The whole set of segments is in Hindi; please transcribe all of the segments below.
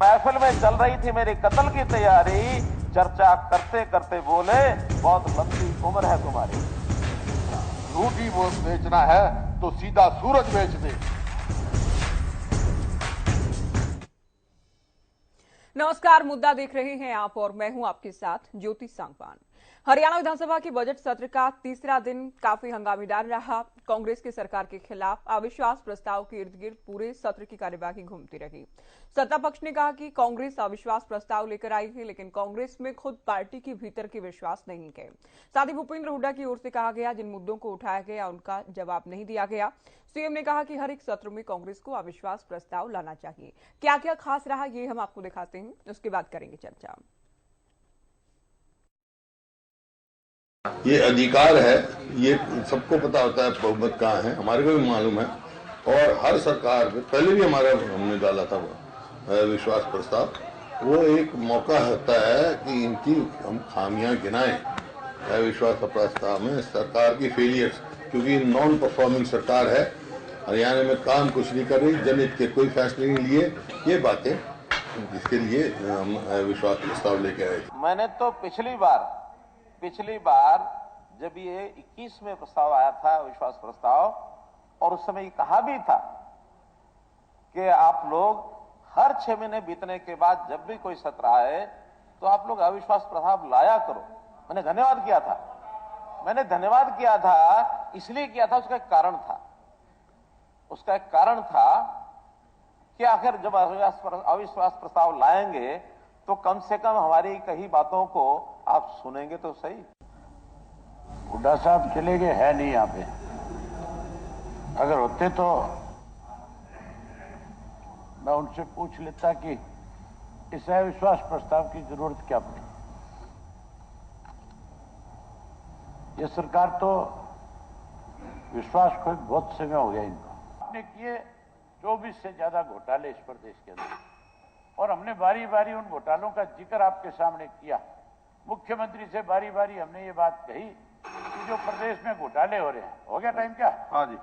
महफिल में चल रही थी मेरी कत्ल की तैयारी, चर्चा करते करते बोले बहुत लंबी उम्र है तुम्हारी। झूठी वो बेचना है तो सीधा सूरज बेच दे। नमस्कार, मुद्दा देख रहे हैं आप और मैं हूं आपके साथ ज्योति सांगवान। हरियाणा विधानसभा के बजट सत्र का तीसरा दिन काफी हंगामेदार रहा। कांग्रेस की सरकार के खिलाफ अविश्वास प्रस्ताव के इर्द गिर्द पूरे सत्र की कार्यवाही घूमती रही। सत्ता पक्ष ने कहा कि कांग्रेस अविश्वास प्रस्ताव लेकर आई है, लेकिन कांग्रेस में खुद पार्टी के भीतर के विश्वास नहीं है। साथ ही भूपेंद्र हुड्डा की ओर से कहा गया जिन मुद्दों को उठाया गया उनका जवाब नहीं दिया गया। सीएम ने कहा कि हर एक सत्र में कांग्रेस को अविश्वास प्रस्ताव लाना चाहिए। क्या क्या खास रहा ये हम आपको दिखाते हैं, उसके बाद करेंगे चर्चा। ये अधिकार है, ये सबको पता होता है बहुमत कहाँ है, हमारे को भी मालूम है। और हर सरकार में पहले भी हमने डाला था विश्वास प्रस्ताव। वो एक मौका होता है कि इनकी हम खामियां गिनाएं विश्वास प्रस्ताव में, सरकार की फेलियर्स, क्योंकि नॉन परफॉर्मिंग सरकार है, हरियाणा में काम कुछ नहीं कर रही, जनहित के कोई फैसले नहीं लिए। ये बातें जिसके लिए हम विश्वास प्रस्ताव लेके आए थे। मैंने तो पिछली बार जब ये 21 में प्रस्ताव आया था विश्वास प्रस्ताव, और उस समय कहा भी था कि आप लोग हर 6 महीने बीतने के बाद जब भी कोई सत्र आए तो आप लोग अविश्वास प्रस्ताव लाया करो। मैंने धन्यवाद किया था, इसलिए किया था, उसका एक कारण था कि आखिर जब अविश्वास प्रस्ताव लाएंगे तो कम से कम हमारी कही बातों को आप सुनेंगे तो सही। हुड्डा साहब चले गए, है नहीं यहाँ पे। अगर होते तो मैं उनसे पूछ लेता कि इस अविश्वास प्रस्ताव की जरूरत क्या पड़ी। ये सरकार तो विश्वास को बहुत समय हो गया इनको। आपने किए 24 से ज्यादा घोटाले इस प्रदेश के अंदर, और हमने बारी बारी उन घोटालों का जिक्र आपके सामने किया। मुख्यमंत्री से बारी बारी हमने ये बात कही कि जो प्रदेश में घोटाले हो रहे हैं। हो गया टाइम क्या? हाँ जी,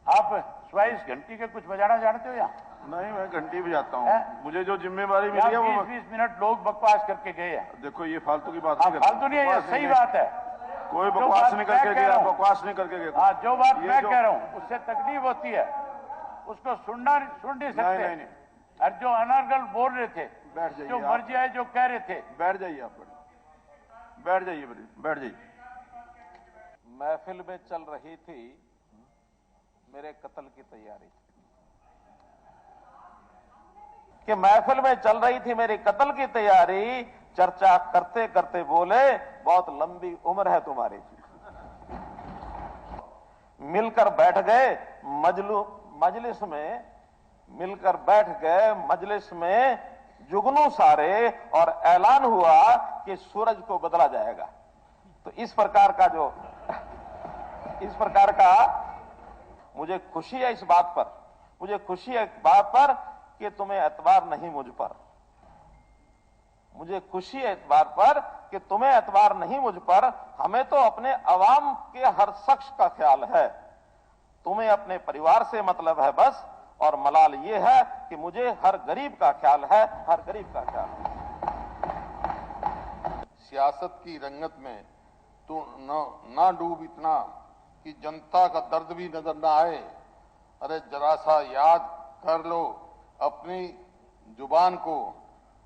आप 22 घंटी के कुछ बजाना जानते हो या नहीं? मैं घंटी बजाता हूँ, मुझे जो जिम्मेवारी मिली है वो 20 मिनट लोग बकवास करके गए हैं। देखो ये फालतू की बात नहीं, फालतू नहीं है, ये सही बात है। कोई बकवास नहीं करके गया, बकवास नहीं करके गया। हाँ, जो बात मैं कह रहा हूँ उससे तकलीफ होती है, उसको सुन नहीं सकते। नहीं। और जो अनर्गल बोल रहे थे, जो मर्जी आए जो कह रहे थे, बैठ जाइए आप, बैठ जाइए। महफिल में चल रही थी मेरे कत्ल की तैयारी, कि महफिल में चल रही थी मेरी कत्ल की तैयारी, चर्चा करते करते बोले बहुत लंबी उम्र है तुम्हारी। मिलकर बैठ गए मजलिस में जुगनू सारे, और ऐलान हुआ कि सूरज को बदला जाएगा। तो इस प्रकार का मुझे खुशी है इस बात पर कि तुम्हें एतबार नहीं मुझ पर। मुझे खुशी है इस बात पर कि तुम्हें एतबार नहीं मुझ पर। हमें तो अपने अवाम के हर शख्स का ख्याल है, तुम्हें अपने परिवार से मतलब है बस। और मलाल ये है कि मुझे हर गरीब का ख्याल है, सियासत की रंगत में तू ना डूब इतना कि जनता का दर्द भी नजर ना आए। अरे जरा सा याद कर लो अपनी जुबान को,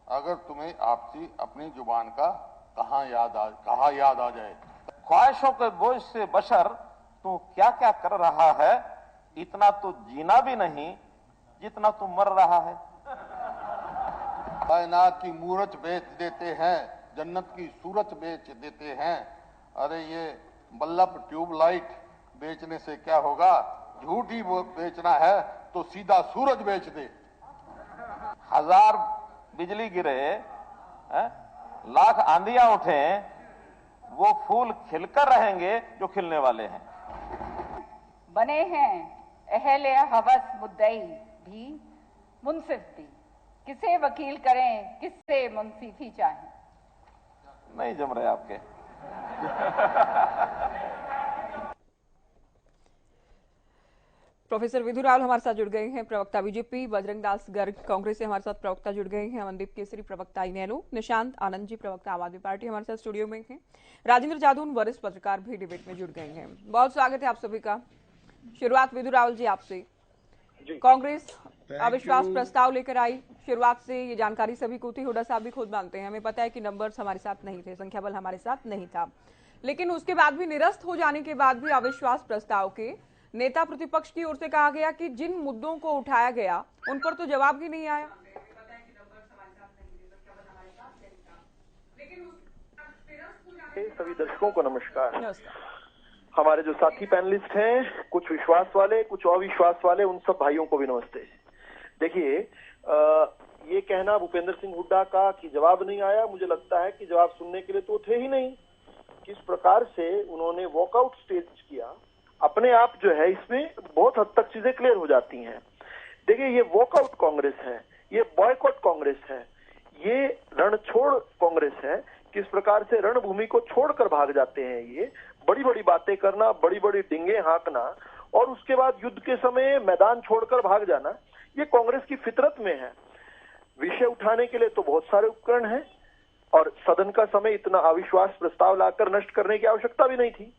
अगर तुम्हें आपसी अपनी जुबान का कहाँ याद आ जाए। ख्वाहिशों के बोझ से बशर तू क्या क्या कर रहा है, इतना तो जीना भी नहीं जितना तू मर रहा है। कायनात की मूरत बेच देते हैं, जन्नत की सूरत बेच देते हैं। अरे ये बल्ब ट्यूबलाइट बेचने से क्या होगा, झूठी वो बेचना है तो सीधा सूरज बेच दे। 1000 बिजली गिरे, लाख आंधियां उठे, वो फूल खिलकर रहेंगे जो खिलने वाले हैं। बने हैं अहले हवस मुद्दई भी, मुंसिफ भी, किसे वकील करें किससे मुंसिफी चाहें। नहीं जम रहे आपके। प्रोफेसर विधु रावल हमारे साथ जुड़ गए हैं, प्रवक्ता बीजेपी, बजरंग दास गर्ग कांग्रेस से हमारे साथ प्रवक्ता जुड़ गए हैं, अमनदीप केसरी प्रवक्ता इनेलो, निशांत आनंद जी प्रवक्ता आम आदमी पार्टी हमारे साथ स्टूडियो में हैं, राजेंद्र जादून वरिष्ठ पत्रकार भी डिबेट में जुड़ गए हैं। बहुत स्वागत है आप सभी का। शुरुआत विधु रावल जी आपसे। कांग्रेस अविश्वास प्रस्ताव लेकर आई, शुरुआत से ये जानकारी सभी को थी, हुड्डा साहब भी खुद मानते हैं, हमें पता है कि नंबर्स हमारे साथ नहीं थे, संख्या बल हमारे साथ नहीं था, लेकिन उसके बाद भी निरस्त हो जाने के बाद भी अविश्वास प्रस्ताव के नेता प्रतिपक्ष की ओर से कहा गया कि जिन मुद्दों को उठाया गया उन पर तो जवाब ही नहीं आया। सभी दर्शकों को नमस्कार। हमारे जो साथी पैनलिस्ट हैं, कुछ विश्वास वाले कुछ अविश्वास वाले, उन सब भाइयों को भी नमस्ते। देखिए, ये कहना भूपेंद्र सिंह हुड्डा का कि जवाब नहीं आया, मुझे लगता है कि जवाब सुनने के लिए तो थे ही नहीं। किस प्रकार से उन्होंने वॉकआउट स्टेज किया, अपने आप जो है इसमें बहुत हद तक चीजें क्लियर हो जाती हैं। देखिए, ये वॉकआउट कांग्रेस है, ये बॉयकॉट कांग्रेस है, ये रणछोड़ कांग्रेस है। किस प्रकार से रणभूमि को छोड़कर भाग जाते हैं, ये बड़ी बड़ी बातें करना, बड़ी बड़ी डिंगे हाँकना और उसके बाद युद्ध के समय मैदान छोड़कर भाग जाना, ये कांग्रेस की फितरत में है। विषय उठाने के लिए तो बहुत सारे उपकरण हैं और सदन का समय इतना अविश्वास प्रस्ताव लाकर नष्ट करने की आवश्यकता भी नहीं थी।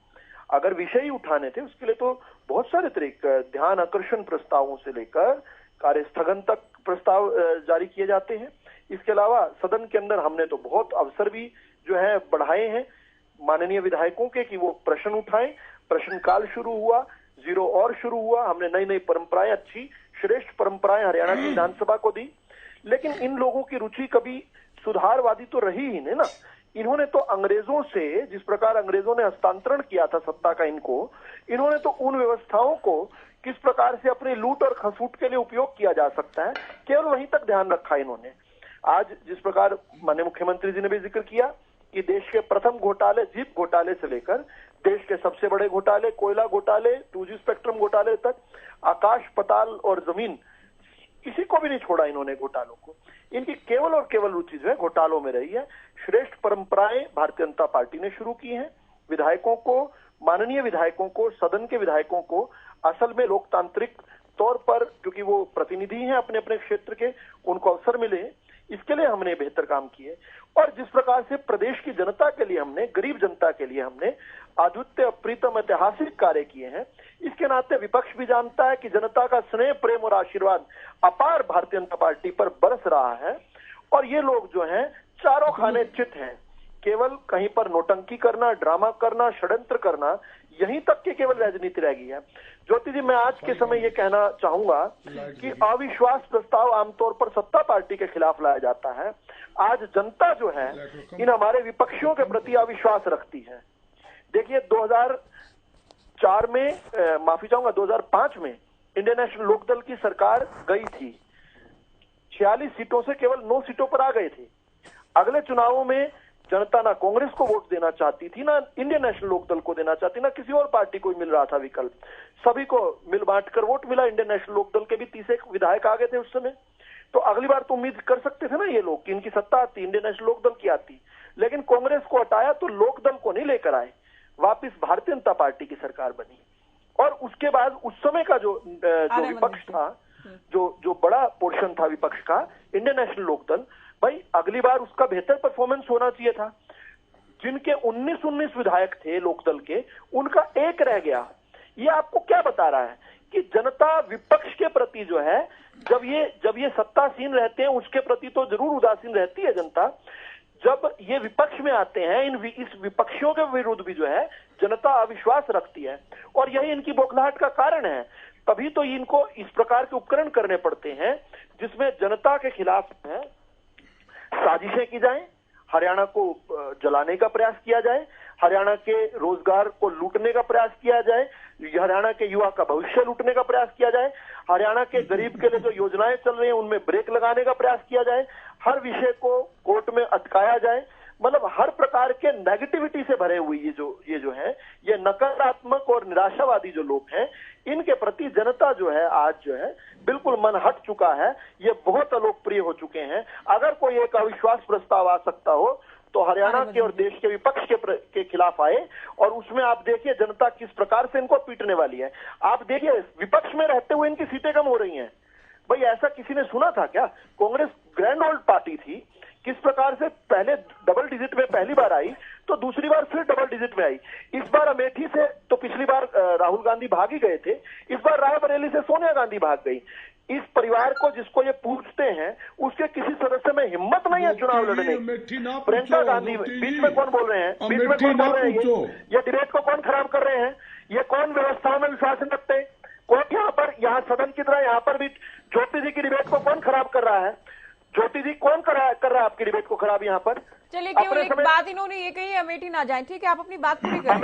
अगर विषय ही उठाने थे उसके लिए तो बहुत सारे तरीके, ध्यान आकर्षण प्रस्तावों से लेकर कार्य स्थगन तक प्रस्ताव जारी किए जाते हैं। इसके अलावा सदन के अंदर हमने तो बहुत अवसर भी जो है बढ़ाए हैं माननीय विधायकों के कि वो प्रश्न उठाएं। प्रश्नकाल शुरू हुआ, जीरो और शुरू हुआ, हमने नई नई परंपराएं, अच्छी श्रेष्ठ परंपराएं हरियाणा की विधानसभा को दी। लेकिन इन लोगों की रुचि कभी सुधारवादी तो रही ही नहीं ना। इन्होंने तो अंग्रेजों से, जिस प्रकार अंग्रेजों ने हस्तांतरण किया था सत्ता का इन्होंने तो उन व्यवस्थाओं को किस प्रकार से अपनी लूट और खसूट के लिए उपयोग किया जा सकता है, केवल वहीं तक ध्यान रखा इन्होंने। आज जिस प्रकार माननीय मुख्यमंत्री जी ने भी जिक्र किया कि देश के प्रथम घोटाले, जीप घोटाले से लेकर देश के सबसे बड़े घोटाले, कोयला घोटाले, 2G स्पेक्ट्रम घोटाले तक, आकाश पताल और जमीन, किसी को भी नहीं छोड़ा इन्होंने घोटालों को। इनकी केवल और केवल रुचि जो है घोटालों में रही है। श्रेष्ठ परंपराएं भारतीय जनता पार्टी ने शुरू की हैं। विधायकों को, माननीय विधायकों को, सदन के विधायकों को असल में लोकतांत्रिक तौर पर, क्योंकि वो प्रतिनिधि हैं अपने अपने क्षेत्र के, उनको अवसर मिले, इसके लिए हमने बेहतर काम किए। और जिस प्रकार से प्रदेश की जनता के लिए हमने, गरीब जनता के लिए हमने अद्वितीय प्रीतम ऐतिहासिक कार्य किए हैं, इसके नाते विपक्ष भी जानता है कि जनता का स्नेह, प्रेम और आशीर्वाद अपार भारतीय जनता पार्टी पर बरस रहा है। और ये लोग जो हैं चारों खाने चित हैं, केवल कहीं पर नोटंकी करना, ड्रामा करना, षड्यंत्र करना, यहीं तक की केवल राजनीति रह गई है। ज्योति जी, मैं आज के समय ये कहना चाहूंगा कि अविश्वास प्रस्ताव आमतौर पर सत्ता पार्टी के खिलाफ लाया जाता है। आज जनता जो है इन हमारे विपक्षियों के प्रति अविश्वास रखती है। देखिए, 2004 में, माफी चाहूंगा, 2005 में इंडियन नेशनल लोकदल की सरकार गई थी, 46 सीटों से केवल 9 सीटों पर आ गए थे। अगले चुनावों में जनता ना कांग्रेस को वोट देना चाहती थी, ना इंडियन नेशनल लोकदल को देना चाहती, ना किसी और पार्टी को मिल रहा था विकल्प। सभी को मिल बांट कर वोट मिला। इंडियन नेशनल लोकदल के भी 30 विधायक आ गए थे उस समय। तो अगली बार तो उम्मीद कर सकते थे ना ये लोग कि इनकी सत्ता आती, इंडियन नेशनल लोकदल की आती। लेकिन कांग्रेस को हटाया तो लोकदल को नहीं लेकर आए, वापिस भारतीय जनता पार्टी की सरकार बनी। और उसके बाद उस समय का जो विपक्ष था, जो बड़ा पोर्शन था विपक्ष का, इंडियन नेशनल लोकदल, भाई अगली बार उसका बेहतर परफॉर्मेंस होना चाहिए था। जिनके 19 विधायक थे लोकदल के, उनका एक रह गया। ये आपको क्या बता रहा है कि जनता विपक्ष के प्रति जो है, जब ये सत्तासीन रहते हैं उसके प्रति तो जरूर उदासीन रहती है जनता। जब ये विपक्ष में आते हैं, इस विपक्षियों के विरुद्ध भी जो है जनता अविश्वास रखती है, और यही इनकी बौखलाहट का कारण है। तभी तो इनको इस प्रकार के उपकरण करने पड़ते हैं जिसमें जनता के खिलाफ है साजिशें की जाएं, हरियाणा को जलाने का प्रयास किया जाए, हरियाणा के रोजगार को लूटने का प्रयास किया जाए, हरियाणा के युवा का भविष्य लूटने का प्रयास किया जाए, हरियाणा के गरीब के लिए जो योजनाएं चल रही हैं उनमें ब्रेक लगाने का प्रयास किया जाए, हर विषय को कोर्ट में अटकाया जाए। मतलब हर प्रकार के नेगेटिविटी से भरे हुए ये जो है, ये नकारात्मक और निराशावादी जो लोग हैं, इनके प्रति जनता जो है आज जो है बिल्कुल मन हट चुका है। ये बहुत अलोकप्रिय हो चुके हैं। अगर कोई एक अविश्वास प्रस्ताव आ सकता हो तो हरियाणा के और देश के विपक्ष के खिलाफ आए, और उसमें आप देखिए जनता किस प्रकार से इनको पीटने वाली है। आप देखिए विपक्ष में रहते हुए इनकी सीटें कम हो रही हैं। भाई ऐसा किसी ने सुना था क्या? कांग्रेस ग्रैंड ओल्ड पार्टी थी, किस प्रकार से पहले डबल डिजिट में पहली बार आई, तो दूसरी बार फिर डबल डिजिट में आई। इस बार अमेठी से तो पिछली बार राहुल गांधी भाग ही गए थे, इस बार रायबरेली से सोनिया गांधी भाग गई। इस परिवार को जिसको ये पूछते हैं उसके किसी सदस्य में हिम्मत नहीं है चुनाव लड़ने की। प्रियंका गांधी बीच में कौन बोल रहे हैं? बीच में कौन बोल रहे हैं? ये डिबेट को कौन खराब कर रहे हैं? ये कौन व्यवस्थाओं में विश्वास नहीं रखते? कौन यहाँ सदन की तरह यहाँ पर भी ज्योति जी की डिबेट को कौन खराब कर रहा है? ज्योति जी कौन कर रहा है आपकी डिबेट को खराब यहाँ पर? चलिए केवल एक बात इन्होंने ये कही, अमेठी ना जाए। ठीक है, आप अपनी बात पूरी करें।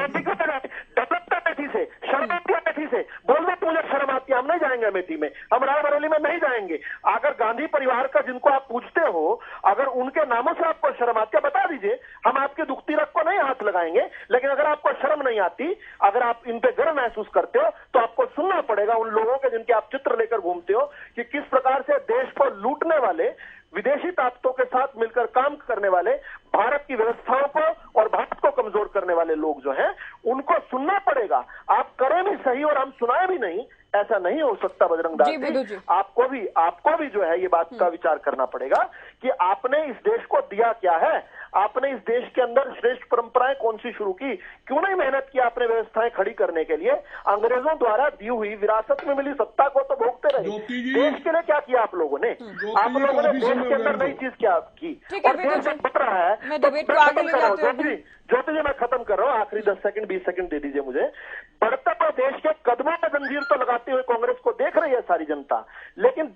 अमेठी से शर्म आती है? अमेठी से बोल दो मुझे शर्म आती है, हम नहीं जाएंगे अमेठी में, हम रायबरेली में नहीं जाएंगे। अगर गांधी परिवार का जिनको आप पूछते हो अगर उनके नामों से आपको शर्म आती है बता दीजिए, हम आपके दुखती रख को नहीं हाथ लगाएंगे। लेकिन अगर आपको शर्म नहीं आती, अगर आप इन पे गर्व महसूस करते हो तो आपको सुनना पड़ेगा उन लोगों के जिनके आप चित्र लेकर घूमते हो कि किस प्रकार से देश को लूटने वाले, विदेशी ताकतों के साथ मिलकर काम करने वाले, भारत की व्यवस्थाओं को और भारत को कमजोर करने वाले लोग जो हैं उनको सुनना पड़ेगा। आप करें भी सही और हम सुनाए भी नहीं, ऐसा नहीं हो सकता बजरंग दास जी। आपको भी जो है ये बात का विचार करना पड़ेगा कि आपने इस देश को दिया क्या है, आपने इस देश के अंदर श्रेष्ठ परंपराएं कौन सी शुरू की, क्यों नहीं मेहनत की आपने व्यवस्थाएं खड़ी करने के लिए? अंग्रेजों द्वारा दी हुई विरासत में मिली सत्ता को तो भोगते रहे। देश के लिए क्या किया आप लोगों ने? आप लोगों ने देश के अंदर नई चीज क्या की? और देश जब बढ़ रहा है, ज्योति जी मैं खत्म कर रहा हूँ, आखिरी 10 सेकंड 20 सेकंड दे दीजिए मुझे। बढ़ते हुए देश के कदमों में जंजीर तो लगाते हुए कांग्रेस को देख रही है सारी जनता, लेकिन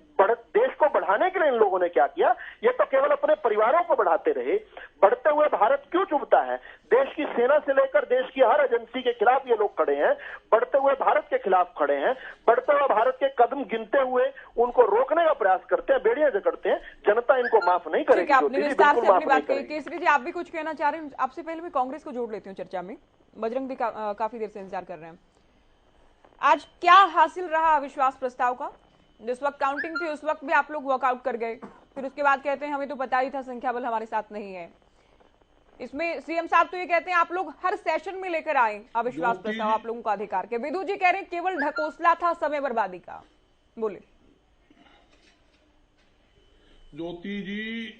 देश को बढ़ाने के लिए इन लोगों ने क्या किया? ये तो केवल अपने परिवारों को बढ़ाते रहे। बढ़ते हुए भारत क्यों चुभता है? देश की सेना से लेकर देश की हर एजेंसी के खिलाफ ये लोग खड़े हैं, बढ़ते हुए भारत के खिलाफ खड़े हैं, बढ़ते हुए भारत के कदम गिनते हुए उनको रोकने का प्रयास करते हैं, बेड़ियां जकड़ते हैं। जनता इनको माफ नहीं करेगी। केसरी जी, आप भी कुछ कहना चाह रहे हैं? आपसे पहले मैं कांग्रेस को जोड़ लेती हूँ चर्चा में। बजरंग जी काफी देर से इंतजार कर रहे हैं। आज क्या हासिल रहा अविश्वास प्रस्ताव का? जिस वक्त काउंटिंग थी उस वक्त भी आप लोग वॉकआउट कर गए, फिर उसके बाद कहते हैं हमें तो पता ही था संख्या बल हमारे साथ नहीं है। इसमें सीएम साहब तो ये कहते हैं आप लोग हर सेशन में लेकर आए अविश्वास प्रस्ताव, आप लोगों का अधिकार के। विदु जी कह रहे हैं केवल ढकोसला था, समय बर्बादी का। बोले ज्योति जी,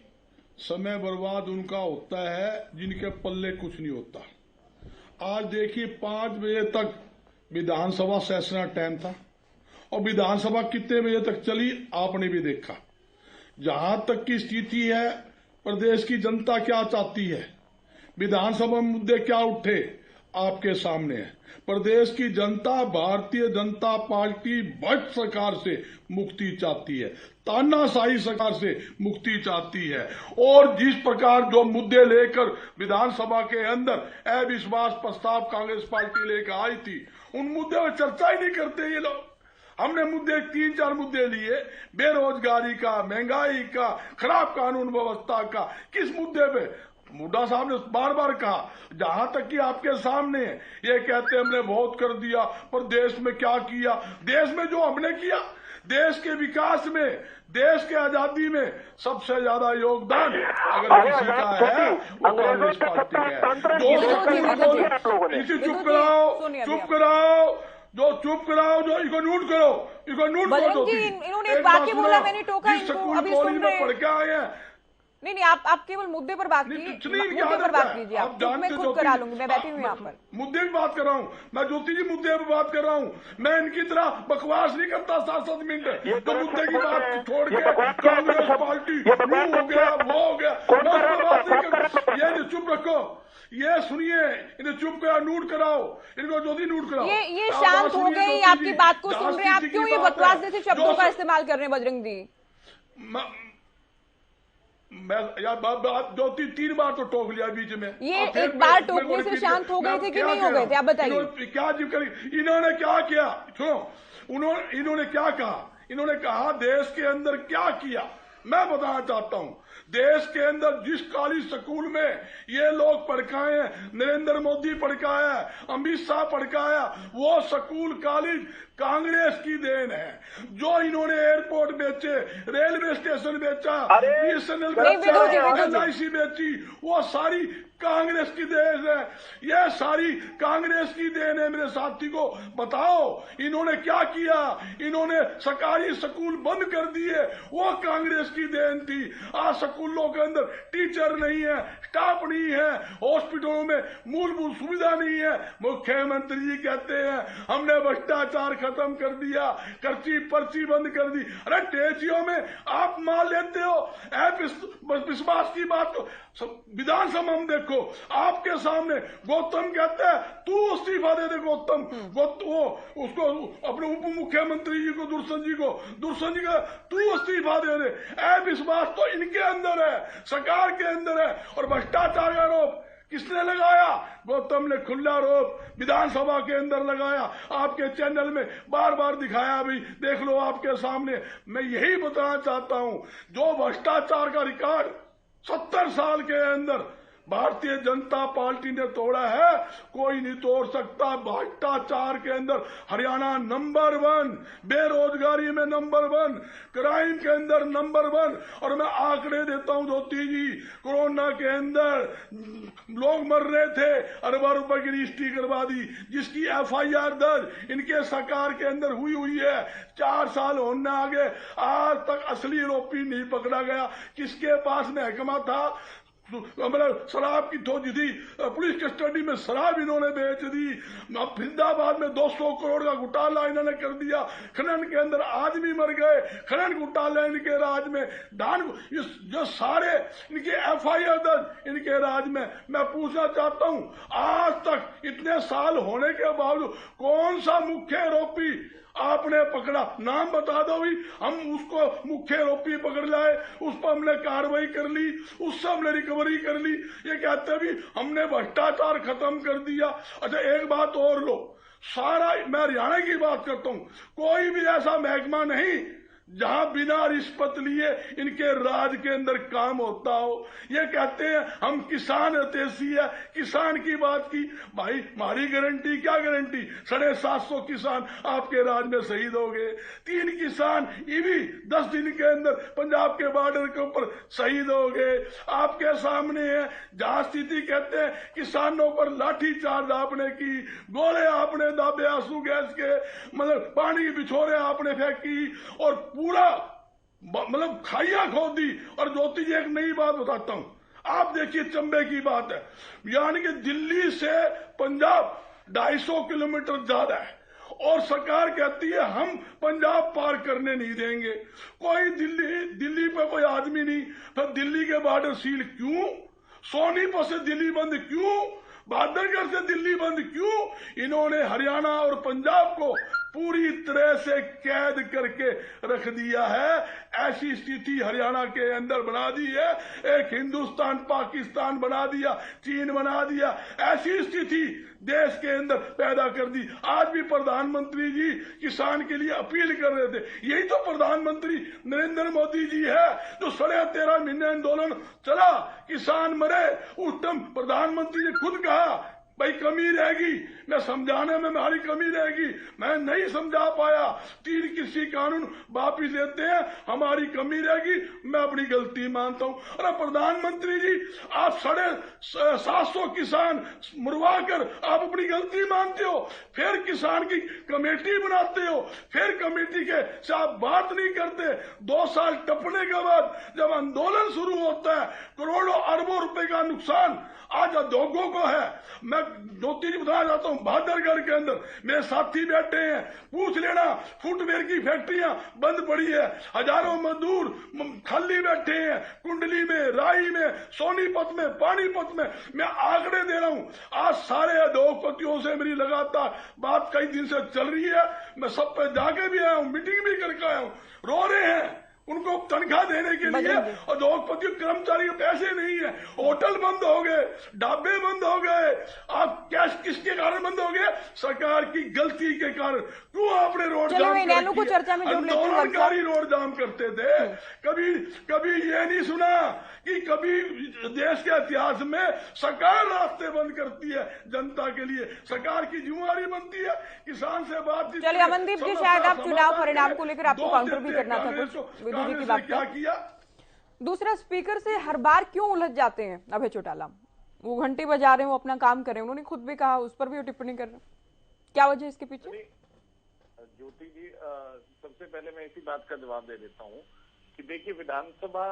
समय बर्बाद उनका होता है जिनके पल्ले कुछ नहीं होता। आज देखिए 5 बजे तक विधानसभा सेशन का टाइम था और विधानसभा कितने बजे तक चली आपने भी देखा। जहां तक की स्थिति है, प्रदेश की जनता क्या चाहती है, विधानसभा में मुद्दे क्या उठे आपके सामने है। प्रदेश की जनता भारतीय जनता पार्टी भ्रष्ट सरकार से मुक्ति चाहती है, तानाशाही सरकार से मुक्ति चाहती है। और जिस प्रकार जो मुद्दे लेकर विधानसभा के अंदर अविश्वास प्रस्ताव कांग्रेस पार्टी लेकर आई थी, उन मुद्दे पर चर्चा ही नहीं करते ये लोग। हमने मुद्दे 3-4 मुद्दे लिए, बेरोजगारी का, महंगाई का, खराब कानून व्यवस्था का। किस मुद्दे पे? मुद्दा साहब ने बार बार कहा, जहां तक कि आपके सामने ये कहते हमने बहुत कर दिया, पर देश में क्या किया? देश में जो हमने किया, देश के विकास में, देश के आजादी में सबसे ज्यादा योगदान अगर किसी का है वो कांग्रेस पार्टी है। चुप कराओ, जो इसको नोट करो, इन्होंने एक वाक्य बोला, मैंने टोका इनको, अभी सुन रहे हैं। पढ़ के आए हैं। नहीं, आप केवल मुद्दे पर बात कीजिए, मुद्दे पर बात कीजिए। आप मैं खुद करा लूंगी, मैं बैठी हूँ यहाँ पर। मुद्दे की बात कर रहा हूँ मैं, ज्योति जी मुद्दे पर बात कर रहा हूँ मैं। इनकी तरह बकवास नहीं करता 7-7 मिनट। तो मुद्दे की बात छोड़ के कांग्रेस पार्टी वो हो गया, वो हो गया, ये जो चुप रखो, ये सुनिए, इन्हें चुप करा, नोट कराओ, इनको ज्योति नोट कराओ। ये शांत हो गए, आपकी बात को सुन रहे हैं, आप क्यों ये बकवास जैसे शब्दों का इस्तेमाल कर रहे हैं बजरंग जी? मैं यार दो 3 बार तो टोक लिया बीच में। ये एक बार टोकने से शांत हो गए थे कि नहीं हो गए थे? आप बताइए। क्या इन्होंने क्या किया? सुनो, इन्होंने क्या कहा? इन्होंने कहा देश के अंदर क्या किया। मैं बताना चाहता हूं, देश के अंदर जिस काली स्कूल में ये लोग पढ़काए हैं, नरेंद्र मोदी पढ़काया, अमित शाह पढ़काया, वो स्कूल कॉलेज कांग्रेस की देन है। जो इन्होंने एयरपोर्ट बेचे, रेलवे स्टेशन बेचा, बीएसएनएल बेचा, एलआईसी बेची, वो सारी कांग्रेस की देन है। ये सारी कांग्रेस की देन है। मेरे साथी को बताओ इन्होंने क्या किया। इन्होंने सरकारी स्कूल बंद कर दिए, वो कांग्रेस की देन थी। आज स्कूलों के अंदर टीचर नहीं है, स्टाफ नहीं है, हॉस्पिटलों में मूलभूत सुविधा नहीं है। मुख्यमंत्री जी कहते हैं हमने भ्रष्टाचार खत्म कर दिया, पर्ची पर्ची बंद कर दी। अरे टेचियों में आप मान लेते हो, विश्वास की बात को विधानसभा हम देखो, आपके सामने गौतम कहता है तू इस्तीफा दे दे। गौतम वो उसको अपने उप मुख्यमंत्री जी को, दुर्सन जी का तू इस्तीफा दे दे। विश्वास तो इनके अंदर है, सरकार के अंदर है। और भ्रष्टाचार का आरोप किसने लगाया? गौतम ने खुला आरोप विधानसभा के अंदर लगाया। आपके चैनल में बार बार दिखाया, भी देख लो आपके सामने। मैं यही बताना चाहता हूं, जो भ्रष्टाचार का रिकॉर्ड 70 साल के अंदर भारतीय जनता पार्टी ने तोड़ा है, कोई नहीं तोड़ सकता। भ्रष्टाचार के अंदर हरियाणा नंबर 1, बेरोजगारी में नंबर 1, क्राइम के अंदर नंबर 1। और मैं आंकड़े देता हूं ज्योति जी, कोरोना के अंदर लोग मर रहे थे, अरबों रुपए की रजिस्ट्री करवा दी, जिसकी एफआईआर दर्ज इनके सरकार के अंदर हुई है। 4 साल होने आगे, आज तक असली आरोपी नहीं पकड़ा गया। किसके पास महकमा था? मतलब शराब की खोज थी, पुलिस कस्टडी में शराब इन्होंने बेच दी। फरीदाबाद में 200 करोड़ का घोटाला इन्होंने कर दिया। खनन के अंदर आदमी मर गए, खनन घोटाला इनके राज में। धान जो सारे इनके एफआईआर दर्ज इनके राज में। मैं पूछना चाहता हूं, आज तक इतने साल होने के बावजूद कौन सा मुख्य आरोपी आपने पकड़ा? नाम बता दो भी, हम उसको मुख्य आरोपी पकड़ लाए, उस पर हमने कार्रवाई कर ली, उससे हमने रिकवरी कर ली। ये कहते भी हमने भ्रष्टाचार खत्म कर दिया। अच्छा एक बात और लो, सारा मैं हरियाणा की बात करता हूं, कोई भी ऐसा महकमा नहीं जहां बिना रिश्वत लिए इनके राज के अंदर काम होता हो। ये कहते हैं हम किसान हितैषी है, किसान की बात की। भाई हमारी गारंटी क्या गारंटी? 750 किसान आपके राज में शहीद हो गए। 3 किसान ईवी 10 दिन के अंदर पंजाब के बॉर्डर के ऊपर शहीद हो गए। आपके सामने है, जहां स्थिति कहते हैं किसानों पर लाठीचार्ज आपने की, गोले आपने दाबे, आंसू गैस के, मतलब पानी की बिछोरे आपने फेंकी, और पूरा मतलब खाइया खोद दी। और ज्योति जी एक नई बात बताता हूं, आप देखिए चंबे की बात है, यानी कि दिल्ली से पंजाब 250 किलोमीटर ज्यादा है, और सरकार कहती है हम पंजाब पार करने नहीं देंगे। कोई दिल्ली पे कोई आदमी नहीं। फिर दिल्ली के बॉर्डर सील क्यों? सोनीपत से दिल्ली बंद क्यों? बहादुरगढ़ से दिल्ली बंद क्यों? इन्होंने हरियाणा और पंजाब को पूरी तरह से कैद करके रख दिया है। ऐसी स्थिति हरियाणा के अंदर बना दी है, एक हिंदुस्तान पाकिस्तान बना दिया, चीन बना दिया। ऐसी स्थिति देश के अंदर पैदा कर दी। आज भी प्रधानमंत्री जी किसान के लिए अपील कर रहे थे। यही तो प्रधानमंत्री नरेंद्र मोदी जी है जो 13.5 महीने आंदोलन चला, किसान मरे। उस टाइम प्रधानमंत्री जी खुद कहा भाई कमी रहेगी, मैं समझाने में हमारी कमी रहेगी, मैं नहीं समझा पाया। 3 कृषि कानून वापिस लेते हैं, हमारी कमी रहेगी, मैं अपनी गलती मानता हूं। अरे प्रधानमंत्री जी, आप 750 किसान मरवा कर आप अपनी गलती मानते हो, फिर किसान की कमेटी बनाते हो, फिर कमेटी के से आप बात नहीं करते। 2 साल टपने के बाद जब आंदोलन शुरू होता है, करोड़ों अरबों रुपए का नुकसान आज उद्योगों को है। मैं ज्योति जी बताना चाहता हूं, बहादुरगढ़ के अंदर मेरे साथी बैठे हैं, पूछ लेना, फुटवेयर की फैक्ट्रियां बंद पड़ी है, हजारों मजदूर खाली बैठे हैं, कुंडली में, राई में, सोनीपत में, पानीपत में। मैं आंकड़े दे रहा हूं, आज सारे उद्योगपतियों से मेरी लगातार बात कई दिन से चल रही है। मैं सब पे जाके भी आया हूं, मीटिंग भी करके आया हूं, रो रहे हैं। उनको तनख्वाह देने के लिए, और उद्योगपति कर्मचारी के पैसे नहीं है, होटल बंद हो गए, ढाबे बंद हो गए। आप कैश किसके कारण बंद हो गए? सरकार की गलती के कारण। क्यों आपने रोड जाम को चर्चा में जोड़ लेते हैं। आंदोलनकारी रोड जाम करते थे। कभी ये नहीं सुना कि कभी देश के इतिहास में सरकार रास्ते बंद करती है जनता के लिए। सरकार की जिम्मेदारी बनती है किसान से बातचीत। चलिए अमनदीप जी, शायद आप चुनाव परिणाम को लेकर आपको काउंटर भी करना था कुछ विधि जी की बात क्या किया। दूसरा, स्पीकर से हर बार क्यों उलझ जाते हैं अभय चौटाला? वो घंटी बजा रहे हैं, वो अपना काम कर रहे हैं, उन्होंने खुद भी कहा, उस पर भी वो टिप्पणी कर रहे हैं, क्या वजह इसके पीछे? ज्योति जी, सबसे पहले मैं इसी बात का जवाब दे देता हूँ कि देखिए, विधानसभा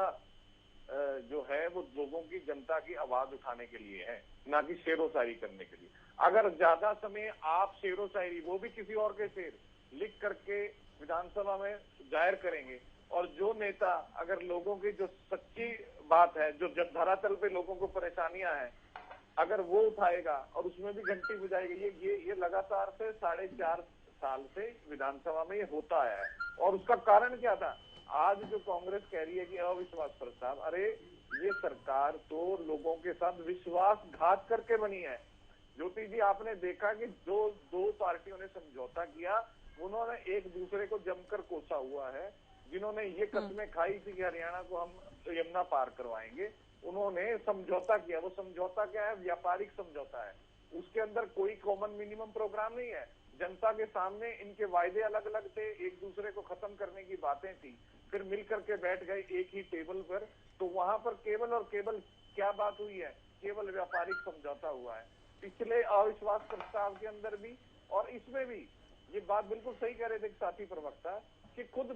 जो है वो लोगों की, जनता की आवाज उठाने के लिए है, ना कि शेरो शायरी करने के लिए। अगर ज्यादा समय आप शेरो शायरी, वो भी किसी और के शेर, लिख करके विधानसभा में जाहिर करेंगे, और जो नेता अगर लोगों की जो सच्ची बात है, जो धरातल पे लोगों को परेशानियां हैं, अगर वो उठाएगा और उसमें भी घंटी बजाएगी, ये लगातार से 4.5 साल से विधानसभा में ये होता है। और उसका कारण क्या था? आज जो कांग्रेस कह रही है कि अविश्वास प्रस्ताव, अरे ये सरकार तो लोगों के साथ विश्वासघात करके बनी है। ज्योति जी, आपने देखा कि जो दो पार्टियों ने समझौता किया, उन्होंने एक दूसरे को जमकर कोसा हुआ है। जिन्होंने ये कस्में खाई थी कि हरियाणा को हम यमुना पार करवाएंगे, उन्होंने समझौता किया। वो समझौता क्या है? व्यापारिक समझौता है। उसके अंदर कोई कॉमन मिनिमम प्रोग्राम नहीं है। जनता के सामने इनके वायदे अलग अलग थे, एक दूसरे को खत्म करने की बातें थी, फिर मिलकर के बैठ गए एक ही टेबल पर। तो वहां पर केवल और केवल क्या बात हुई है? केवल व्यापारिक समझौता हुआ है। पिछले अविश्वास प्रस्ताव के अंदर भी और इसमें भी ये बात बिल्कुल सही कह रहे थे साथी प्रवक्ता कि खुद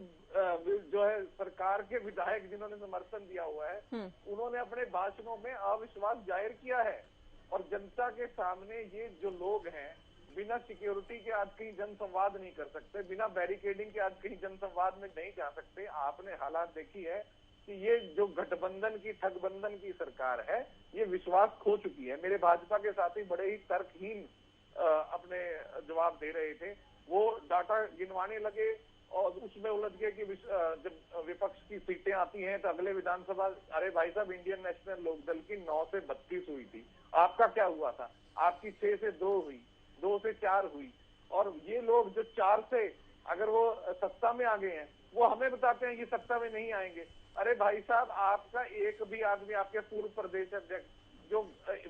जो है सरकार के विधायक जिन्होंने समर्थन दिया हुआ है, उन्होंने अपने भाषणों में अविश्वास जाहिर किया है। और जनता के सामने ये जो लोग हैं, बिना सिक्योरिटी के आज कहीं जनसंवाद नहीं कर सकते, बिना बैरिकेडिंग के आज कहीं जनसंवाद में नहीं जा सकते। आपने हालात देखी है कि ये जो गठबंधन की, ठगबंधन की सरकार है, ये विश्वास खो चुकी है। मेरे भाजपा के साथी बड़े ही तर्कहीन अपने जवाब दे रहे थे। वो डाटा गिनवाने लगे और उसमें उलझ गए कि जब विपक्ष की सीटें आती हैं तो अगले विधानसभा, अरे भाई साहब, इंडियन नेशनल लोकदल की 9 से 32 हुई थी, आपका क्या हुआ था? आपकी 6 से 2 हुई, 2 से 4 हुई। और ये लोग जो 4 से अगर वो सत्ता में आ गए हैं, वो हमें बताते हैं कि सत्ता में नहीं आएंगे। अरे भाई साहब, आपका एक भी आदमी, आपके पूर्व प्रदेश अध्यक्ष जो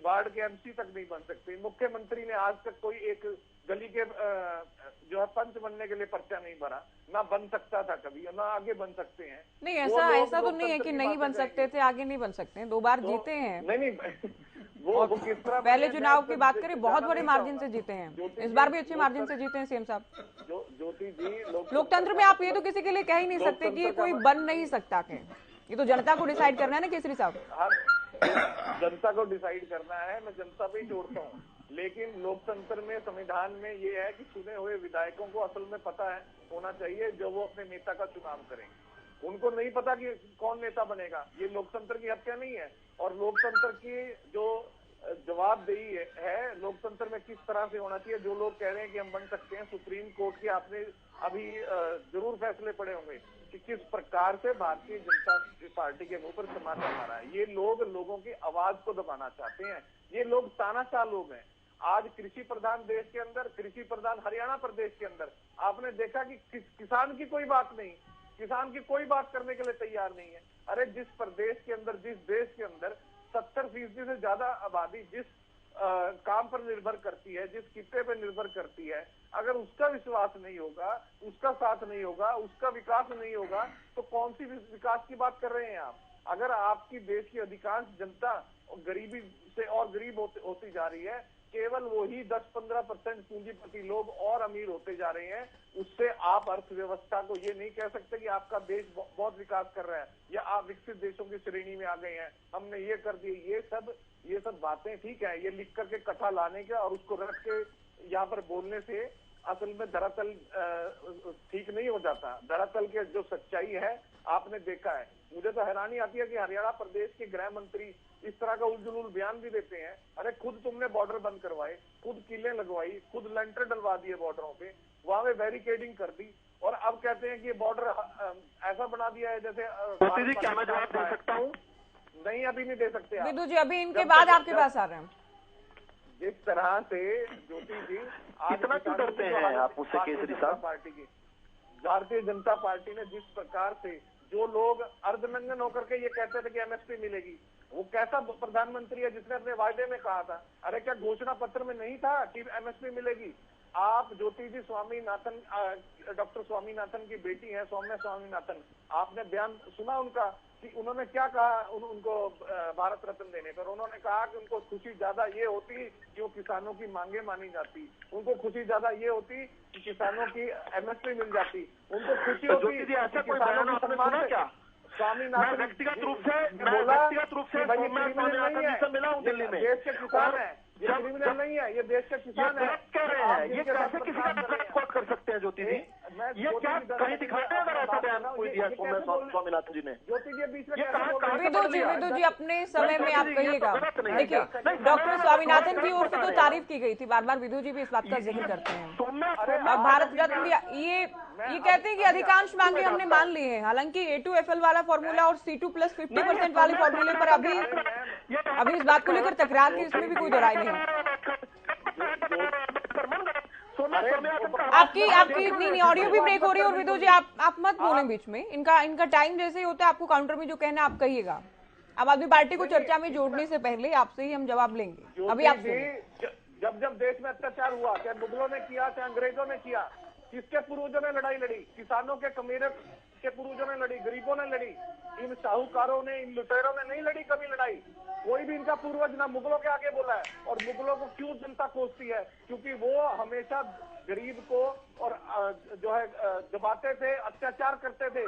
वार्ड के एमसी तक नहीं बन सकते, मुख्यमंत्री ने आज तक कोई एक गली के जो है पंच बनने के लिए पर्चा नहीं भरा, ना बन सकता था कभी, ना आगे बन सकते हैं। नहीं, ऐसा तो नहीं है कि नहीं बन सकते थे, आगे नहीं बन सकते हैं, 2 बार जीते हैं। नहीं वो किस तरह पहले चुनाव की बात करें, बहुत बड़े मार्जिन से जीते हैं, इस बार भी अच्छे मार्जिन से जीते हैं सीएम साहब। ज्योति जी, लोकतंत्र में आप ये तो किसी के लिए कह ही नहीं सकते कि कोई बन नहीं सकता है। ये तो जनता को डिसाइड करना है ना केसरी साहब। जनता को डिसाइड करना है, मैं जनता पे ही छोड़ता हूँ। लेकिन लोकतंत्र में, संविधान में ये है कि चुने हुए विधायकों को असल में पता है होना चाहिए जो वो अपने नेता का चुनाव करेंगे। उनको नहीं पता कि कौन नेता बनेगा। ये लोकतंत्र की हत्या नहीं है। और लोकतंत्र की जो जवाबदेही है लोकतंत्र में किस तरह से होना चाहिए। जो लोग कह रहे हैं कि हम बन सकते हैं, सुप्रीम कोर्ट के आपने अभी जरूर फैसले पड़े होंगे कि किस प्रकार से भारतीय जनता पार्टी के मुंह पर तमाचा मारा है। ये लोग लोगों की आवाज को दबाना चाहते हैं। ये लोग तानाशाह लोग हैं। आज कृषि प्रधान देश के अंदर, कृषि प्रधान हरियाणा प्रदेश के अंदर आपने देखा कि किसान की कोई बात नहीं, किसान की कोई बात करने के लिए तैयार नहीं है। अरे जिस प्रदेश के अंदर, जिस देश के अंदर 70% से ज्यादा आबादी जिस काम पर निर्भर करती है, जिस किस्से पर निर्भर करती है, अगर उसका विश्वास नहीं होगा, उसका साथ नहीं होगा, उसका विकास नहीं होगा, तो कौन सी विकास की बात कर रहे हैं आप? अगर आपकी देश की अधिकांश जनता गरीबी से और गरीब होती जा रही है, केवल वही 10-15% पूंजीपति लोग और अमीर होते जा रहे हैं, उससे आप अर्थव्यवस्था को ये नहीं कह सकते कि आपका देश बहुत विकास कर रहा है या आप विकसित देशों की श्रेणी में आ गए हैं, हमने ये कर दिए। ये सब बातें ठीक है, ये लिख करके कथा लाने का और उसको रख के यहाँ पर बोलने से असल में दरअसल ठीक नहीं हो जाता। दरअसल के जो सच्चाई है आपने देखा है। मुझे तो हैरानी आती है कि हरियाणा प्रदेश के गृह मंत्री इस तरह का उलझुल बयान भी देते हैं। अरे खुद तुमने बॉर्डर बंद करवाए, खुद किले लगवाई, खुद लेंटर डलवा दिए बॉर्डरों पे, वहां पे बैरिकेडिंग कर दी, और अब कहते हैं कि ये बॉर्डर ऐसा बना दिया है जैसे क्या मैं जवाब दे सकता हूँ? नहीं, अभी नहीं दे सकते आप। विदु जी, अभी इनके बाद आपके पास आ रहे हैं। जिस तरह से ज्योति जी कितना क्यों डरते हैं आप मुझसे केसरी साहब? पार्टी की भारतीय जनता पार्टी ने जिस प्रकार से जो लोग अर्धनंगन होकर के ये कहते थे कि एमएसपी मिलेगी, वो कैसा प्रधानमंत्री है जिसने अपने वायदे में कहा था? अरे क्या घोषणा पत्र में नहीं था कि एमएसपी मिलेगी? आप ज्योति जी स्वामीनाथन, डॉक्टर स्वामीनाथन की बेटी है सौम्या स्वामीनाथन, आपने बयान सुना उनका कि उन्होंने क्या कहा उनको भारत रत्न देने पर? उन्होंने कहा कि उनको खुशी ज्यादा ये होती कि वो किसानों की मांगे मानी जाती, उनको खुशी ज्यादा ये होती कि किसानों की एमएसपी मिल जाती, उनको खुशी होती ऐसा कोई बयान आपने सुना क्या? स्वामीनाथन व्यक्तिगत रूप से मिला हूँ दिल्ली में। देश के किसान है, ये क्रिमिनल नहीं है, ये देश के किसान है। कह रहे हैं ये कैसे किसी का कोट कर सकते हैं ज्योति जी? ये क्या कहीं दिखाते हैं अगर ऐसा बयान कोई दिया स्वामीनाथन जी ने? ज्योति जी बीच में विदु जी अपने समय में आप कहिएगा। देखिए, डॉक्टर स्वामीनाथन की ओर से तो तारीफ की गई थी, बार बार विदु जी भी इस बात का जिक्र करते हैं। और भारत रत्न ये कहते हैं कि अधिकांश मांगे हमने मान ली हैं। हालांकि A2FL वाला फॉर्मूला और C2+ 50% वाले फॉर्मूले पर अभी इस बात को लेकर तकरार की इसमें भी कोई दोहराई नहीं। आपकी इतनी ऑडियो भी ब्रेक हो रही है। और विदु जी आप मत बोलें बीच में, इनका टाइम जैसे ही होता है आपको काउंटर में जो कहना आप कहिएगा। अब आदमी पार्टी को चर्चा में जोड़ने से पहले आपसे ही हम जवाब लेंगे। अभी आप जब देश में अत्याचार हुआ, चाहे मुगलों ने किया चाहे अंग्रेजों ने किया, किसके पूर्वजों ने लड़ाई लड़ी? किसानों के कमीरे के पूर्वजों ने लड़ी, गरीबों ने लड़ी, इन साहूकारों ने, इन लुटेरों ने नहीं लड़ी कभी लड़ाई। कोई भी इनका पूर्वज ना मुगलों के आगे बोला है। और मुगलों को क्यों जनता कोसती है? क्योंकि वो हमेशा गरीब को और जो है दबाते थे, अत्याचार करते थे।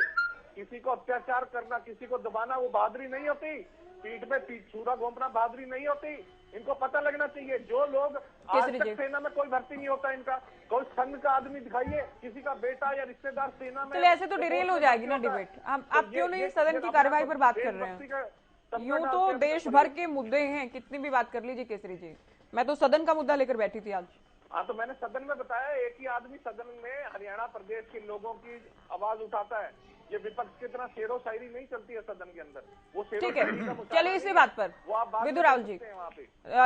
किसी को अत्याचार करना, किसी को दबाना वो बहादुरी नहीं होती। पीठ में छुरा घोंपना बहादुरी नहीं होती। इनको पता लगना चाहिए। जो लोग आज तक सेना में कोई भर्ती नहीं होता इनका, कोई संघ का आदमी दिखाइए, किसी का बेटा या रिश्तेदार सेना में। चलिए, ऐसे तो डिरेल हो जाएगी ना डिबेट। आप क्यों नहीं सदन की कार्यवाही पर बात कर रहे हैं? यूं तो देश भर के मुद्दे हैं, कितनी भी बात कर लीजिए केसरी जी। मैं तो सदन का मुद्दा लेकर बैठी थी आज। हाँ, तो मैंने सदन में बताया, एक ही आदमी सदन में हरियाणा प्रदेश के लोगों की आवाज उठाता है। ये विपक्ष की तरह शेरो शायरी नहीं चलती है सदन के अंदर। वो ठीक है, चलिए इसी बात पर विदु राहुल जी,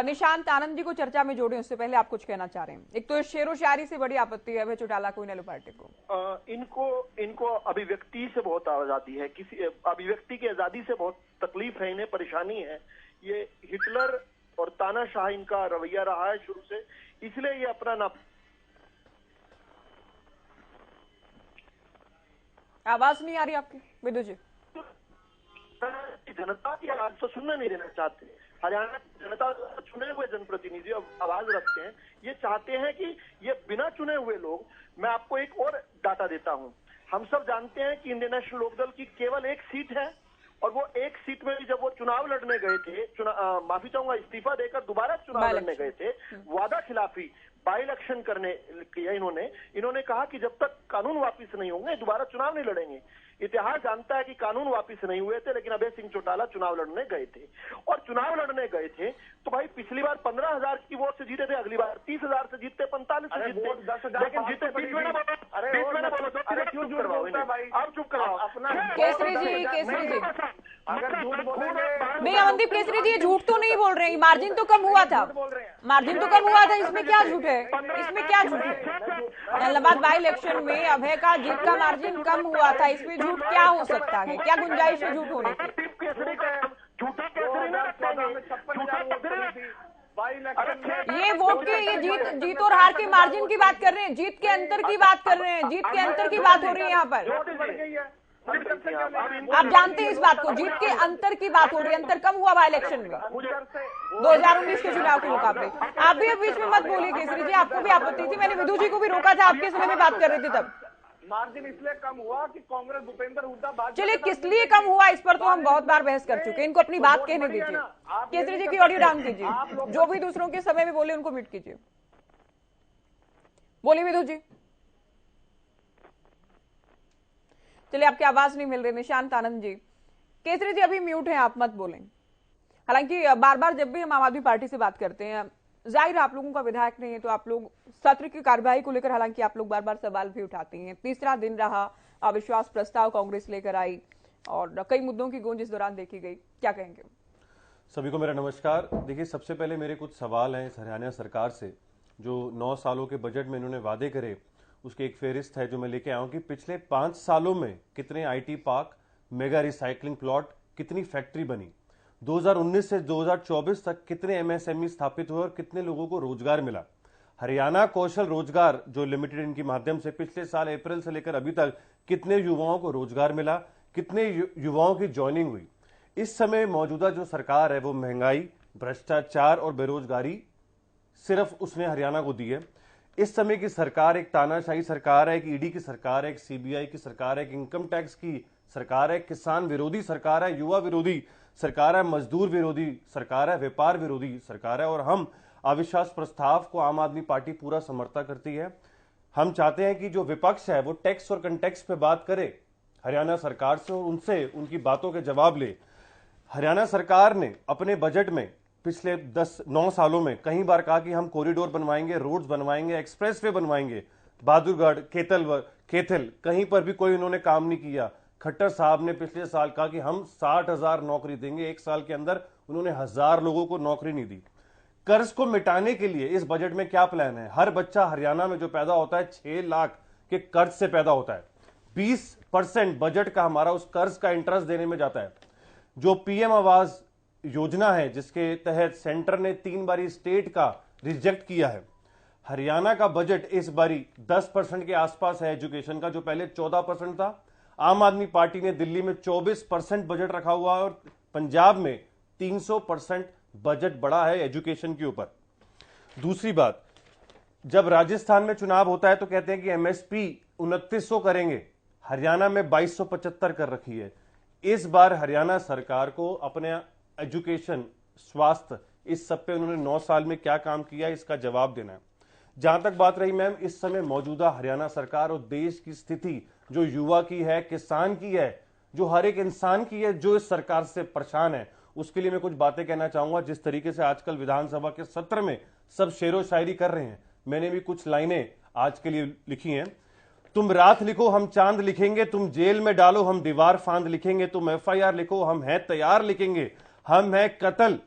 निशांत आनंद जी को चर्चा में जोड़े उससे पहले आप कुछ कहना चाह रहे हैं? एक तो शेरो शायरी से बड़ी आपत्ति है अभय चौटाला को, इनेलो पार्टी को। इनको अभिव्यक्ति से बहुत आजादी है, किसी अभिव्यक्ति की आजादी से बहुत तकलीफ है, इन्हें परेशानी है। ये हिटलर और तानाशाह इनका रवैया रहा है शुरू से, इसलिए ये अपना ना। आवाज नहीं आ रही आपकी विदु जी। जनता की आवाज तो सुनने नहीं देना चाहते। हरियाणा की जनता चुने हुए जनप्रतिनिधि आवाज रखते हैं। ये चाहते हैं कि ये बिना चुने हुए लोग। मैं आपको एक और डाटा देता हूं। हम सब जानते हैं कि इंडियन नेशनल लोकदल की केवल एक सीट है, और वो एक सीट में भी जब वो चुनाव लड़ने गए थे, माफी चाहूंगा, इस्तीफा देकर दोबारा चुनाव लड़ने गए थे, वादा खिलाफी बाई इलेक्शन करने किया इन्होंने कहा कि जब तक कानून वापिस नहीं होंगे दोबारा चुनाव नहीं लड़ेंगे। इतिहास जानता है कि कानून वापिस नहीं हुए थे, लेकिन अभय सिंह चौटाला चुनाव लड़ने गए थे। और चुनाव लड़ने गए थे तो भाई पिछली बार 15,000 की वोट से जीते थे, अगली बार 30,000 से जीतते, 45 से जीतते, लेकिन जीते 20 में बोलो। अब चुप कराओ अपना। केसरी जी अगर झूठ बोलेंगे नहीं, अमनदीप केसरी जी ये झूठ तो नहीं बोल रहे हैं। मार्जिन तो कम हुआ था, इसमें क्या झूठ है? इलाहाबाद बाई इलेक्शन में अभय का जीत का मार्जिन कम हुआ था, इसमें झूठ क्या हो सकता है? क्या गुंजाइश है झूठ होने की? ये वोट के, ये जीत और हार के मार्जिन की बात कर रहे हैं, जीत के अंतर की बात कर रहे हैं, जीत के अंतर की बात हो रही है यहाँ पर। आप जानते हैं इस बात को, जीत के अंतर की बात हो रही है। अंतर कम हुआ बाई इलेक्शन में 2019 के चुनाव के मुकाबले। आप भी अब बीच में मत बोलिए केसरी जी, आपको भी आपत्ति थी। मैंने विदु जी को भी रोका था, आपके समय में बात कर रहे थे तब। मार्जिन इसलिए कम हुआ कि कांग्रेस भूपेंद्र हुड्डा। चलिए, किस लिए कम हुआ इस पर तो हम बहुत बार बहस कर चुके हैं। इनको अपनी बात कहने दीजिए। केसरी जी की ऑडियो डाउन कीजिए, जो भी दूसरों के समय में बोले उनको म्यूट कीजिए। बोलिए विधु जी। चलिए, आपकी आवाज नहीं मिल रही। निशांत आनंद जी, केसरी जी अभी म्यूट है, आप मत बोलें। हालांकि बार बार जब भी हम आम आदमी पार्टी से बात करते हैं, जाहिर आप लोगों का विधायक नहीं है तो आप लोग सत्र की कार्यवाही को लेकर हालांकि आप लोग बार बार सवाल भी उठाते हैं। तीसरा दिन रहा, अविश्वास प्रस्ताव कांग्रेस लेकर आई और कई मुद्दों की गूंज इस दौरान देखी गई, क्या कहेंगे? सभी को मेरा नमस्कार। देखिए, सबसे पहले मेरे कुछ सवाल हैं इस हरियाणा सरकार से। जो 9 सालों के बजट में इन्होंने वादे करे, उसकी एक फेहरिस्त है जो मैं लेके आया हूं कि पिछले 5 सालों में कितने IT park, mega recycling plot, कितनी फैक्ट्री बनी, 2019 से 2024 तक कितने MSME स्थापित हुए और कितने लोगों को रोजगार मिला। हरियाणा कौशल रोजगार जो लिमिटेड इनके माध्यम से पिछले साल अप्रैल से लेकर अभी तक कितने युवाओं को रोजगार मिला, कितने युवाओं की ज्वाइनिंग हुई। इस समय मौजूदा जो सरकार है वो महंगाई, भ्रष्टाचार और बेरोजगारी सिर्फ उसने हरियाणा को दी है। इस समय की सरकार एक तानाशाही सरकार है, एक ED की सरकार है, एक CBI की सरकार है, एक इनकम टैक्स की सरकार है, किसान विरोधी सरकार है, युवा विरोधी सरकार है, मजदूर विरोधी सरकार है, व्यापार विरोधी सरकार है। और हम अविश्वास प्रस्ताव को आम आदमी पार्टी पूरा समर्थन करती है। हम चाहते हैं कि जो विपक्ष है वो टैक्स और कंटेक्स पे बात करे हरियाणा सरकार से और उनसे उनकी बातों के जवाब ले। हरियाणा सरकार ने अपने बजट में पिछले 9 सालों में कई बार कहा कि हम कॉरिडोर बनवाएंगे, रोड्स बनवाएंगे, एक्सप्रेसवे बनवाएंगे। बहादुरगढ़, खेतल, कहीं पर भी कोई उन्होंने काम नहीं किया। खट्टर साहब ने पिछले साल कहा कि हम 60,000 नौकरी देंगे, 1 साल के अंदर उन्होंने 1000 लोगों को नौकरी नहीं दी। कर्ज को मिटाने के लिए इस बजट में क्या प्लान है? हर बच्चा हरियाणा में जो पैदा होता है 6 लाख के कर्ज से पैदा होता है। 20% बजट का हमारा उस कर्ज का इंटरेस्ट देने में जाता है। जो PM आवास योजना है जिसके तहत सेंटर ने 3 बारी स्टेट का रिजेक्ट किया है। हरियाणा का बजट इस बारी 10% के आसपास है एजुकेशन का, जो पहले 14% था। आम आदमी पार्टी ने दिल्ली में 24% बजट रखा हुआ है और पंजाब में 300% बजट बढ़ा है एजुकेशन के ऊपर। दूसरी बात, जब राजस्थान में चुनाव होता है तो कहते हैं कि MSP 2900 करेंगे, हरियाणा में 2275 कर रखी है। इस बार हरियाणा सरकार को अपने एजुकेशन, स्वास्थ्य, इस सब पे उन्होंने 9 साल में क्या काम किया इसका जवाब देना है। जहां तक बात रही मैम इस समय मौजूदा हरियाणा सरकार और देश की स्थिति जो युवा की है, किसान की है, जो हर एक इंसान की है जो इस सरकार से परेशान है, उसके लिए मैं कुछ बातें कहना चाहूंगा। जिस तरीके से आजकल विधानसभा के सत्र में सब शेरो शायरी कर रहे हैं, मैंने भी कुछ लाइनें आज के लिए लिखी हैं। तुम रात लिखो हम चांद लिखेंगे, तुम जेल में डालो हम दीवार फांद लिखेंगे, तुम FIR लिखो हम है तैयार लिखेंगे, हम है कत्ल,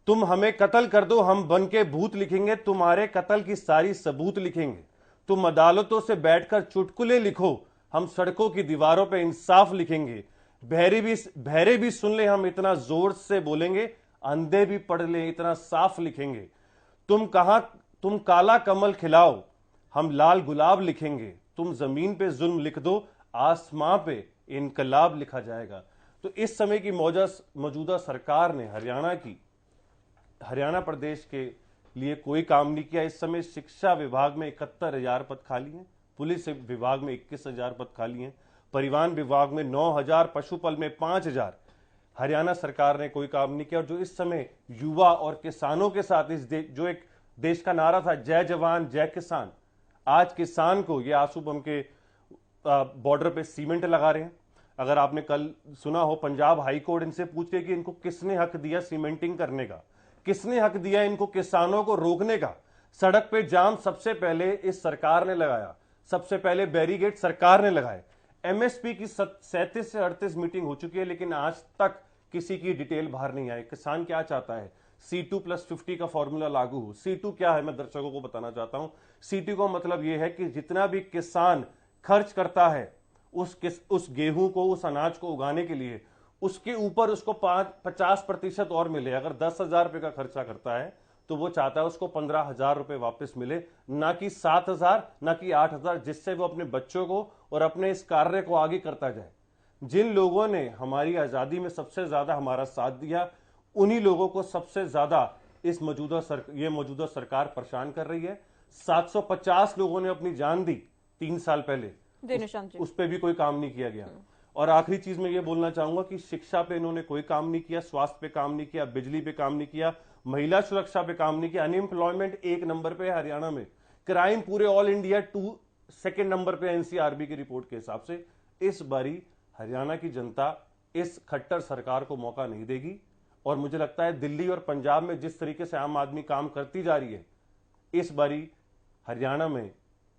तुम हमें कत्ल कर दो हम बन के भूत लिखेंगे, तुम्हारे कत्ल की सारी सबूत लिखेंगे, तुम अदालतों से बैठकर चुटकुले लिखो, हम सड़कों की दीवारों पे इंसाफ लिखेंगे, बहरे भी सुन ले हम इतना जोर से बोलेंगे, अंधे भी पढ़ ले इतना साफ लिखेंगे, तुम काला कमल खिलाओ हम लाल गुलाब लिखेंगे, तुम जमीन पे जुल्म लिख दो आसमां पे इनकलाब लिखा जाएगा। तो इस समय की मौजूदा सरकार ने हरियाणा प्रदेश के लिए कोई काम नहीं किया। इस समय शिक्षा विभाग में 71,000 पद खाली हैं, पुलिस विभाग में 21,000 पद खाली हैं, परिवहन विभाग में 9,000, पशुपालन में 5,000। हरियाणा सरकार ने कोई काम नहीं किया। और जो इस समय युवा और किसानों के साथ जो एक देश का नारा था जय जवान जय किसान, आज किसान को ये आंसू बम के बॉर्डर पे सीमेंट लगा रहे हैं। अगर आपने कल सुना हो पंजाब हाई कोर्ट इनसे पूछे कि इनको किसने हक दिया सीमेंटिंग करने का, किसने हक दिया इनको किसानों को रोकने का। सड़क पे जाम सबसे पहले इस सरकार ने लगाया, सबसे पहले बैरिकेड सरकार ने लगाए। MSP की 37 से 38 मीटिंग हो चुकी है लेकिन आज तक किसी की डिटेल बाहर नहीं आई। किसान क्या चाहता है? C2+50 का फॉर्मूला लागू हो। C2 क्या है मैं दर्शकों को बताना चाहता हूं। C2 का मतलब यह है कि जितना भी किसान खर्च करता है उस गेहूं को, उस अनाज को उगाने के लिए, उसके ऊपर उसको 50% और मिले। अगर 10,000 रुपए का खर्चा करता है तो वो चाहता है उसको 15,000 रुपए वापस मिले, ना कि 7,000, ना कि 8,000, जिससे वो अपने बच्चों को और अपने इस कार्य को आगे करता जाए। जिन लोगों ने हमारी आजादी में सबसे ज्यादा हमारा साथ दिया, उन्हीं लोगों को सबसे ज्यादा ये मौजूदा सरकार परेशान कर रही है। 750 लोगों ने अपनी जान दी 3 साल पहले, उस पर भी कोई काम नहीं किया गया। और आखिरी चीज मैं ये बोलना चाहूंगा कि शिक्षा पे इन्होंने कोई काम नहीं किया, स्वास्थ्य पे काम नहीं किया, बिजली पे काम नहीं किया, महिला सुरक्षा पे काम नहीं किया। अनएम्प्लॉयमेंट 1 नंबर पे है हरियाणा में। क्राइम पूरे ऑल इंडिया 2 नंबर पे एनसीआरबी की रिपोर्ट के हिसाब से। इस बारी हरियाणा की जनता इस खट्टर सरकार को मौका नहीं देगी, और मुझे लगता है दिल्ली और पंजाब में जिस तरीके से आम आदमी काम करती जा रही है, इस बारी हरियाणा में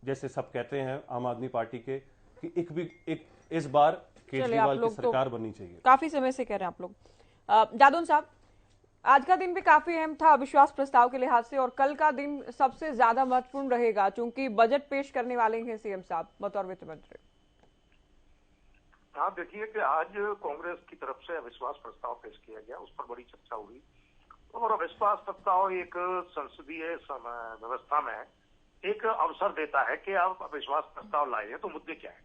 जैसे सब कहते हैं आम आदमी पार्टी के कि इस बार केजरीवाल की सरकार बननी चाहिए। काफी समय से कह रहे हैं आप लोग। जादौन साहब, आज का दिन भी काफी अहम था अविश्वास प्रस्ताव के लिहाज से, और कल का दिन सबसे ज्यादा महत्वपूर्ण रहेगा क्योंकि बजट पेश करने वाले हैं सीएम साहब बतौर वित्त मंत्री। हाँ, देखिए कि आज कांग्रेस की तरफ से अविश्वास प्रस्ताव पेश किया गया, उस पर बड़ी चर्चा हुई। और अविश्वास प्रस्ताव एक संसदीय व्यवस्था में एक अवसर देता है कि आप अविश्वास प्रस्ताव लाए हैं तो मुद्दे क्या है,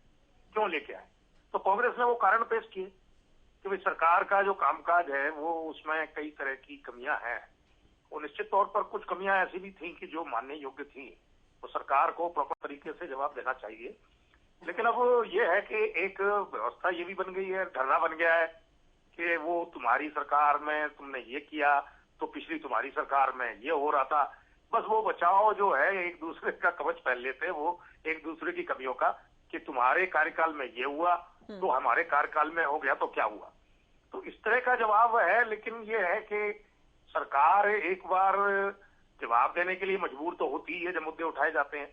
क्यों लेके आए। तो कांग्रेस ने वो कारण पेश किए कि भाई सरकार का जो कामकाज है वो उसमें कई तरह की कमियां हैं, और निश्चित तौर पर कुछ कमियां ऐसी भी थी कि जो मानने योग्य थी, तो सरकार को प्रॉपर तरीके से जवाब देना चाहिए। लेकिन अब ये है कि एक व्यवस्था ये भी बन गई है, धरना बन गया है कि वो तुम्हारी सरकार में तुमने ये किया तो पिछली तुम्हारी सरकार में ये हो रहा था। बस वो बचाव जो है, एक दूसरे का कवच पहन लेते हैं वो एक दूसरे की कमियों का, कि तुम्हारे कार्यकाल में ये हुआ तो हमारे कार्यकाल में हो गया तो क्या हुआ। तो इस तरह का जवाब है। लेकिन ये है कि सरकार एक बार जवाब देने के लिए मजबूर तो होती है जब मुद्दे उठाए जाते हैं,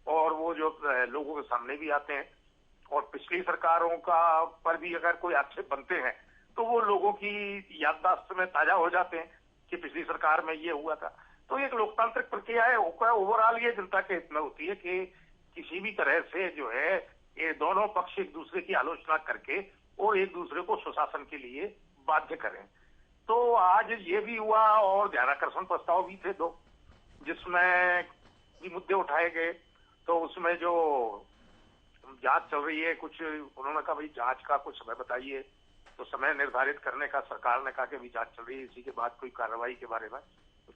और वो जो लोगों के सामने भी आते हैं। और पिछली सरकारों का पर भी अगर कोई आक्षेप बनते हैं तो वो लोगों की याददाश्त में ताजा हो जाते हैं कि पिछली सरकार में ये हुआ था। तो एक लोकतांत्रिक प्रक्रिया है, ओवरऑल ये जनता के हित में होती है कि किसी भी तरह से जो है ये दोनों पक्ष एक दूसरे की आलोचना करके और एक दूसरे को सुशासन के लिए बाध्य करें। तो आज ये भी हुआ, और ध्यानाकर्षण प्रस्ताव भी थे 2 जिसमें भी मुद्दे उठाए गए। तो उसमें जो जांच चल रही है, कुछ उन्होंने कहा भाई जांच का कुछ समय बताइए, तो समय निर्धारित करने का सरकार ने कहा कि भाई जांच चल रही है, इसी के बाद कोई कार्रवाई के बारे में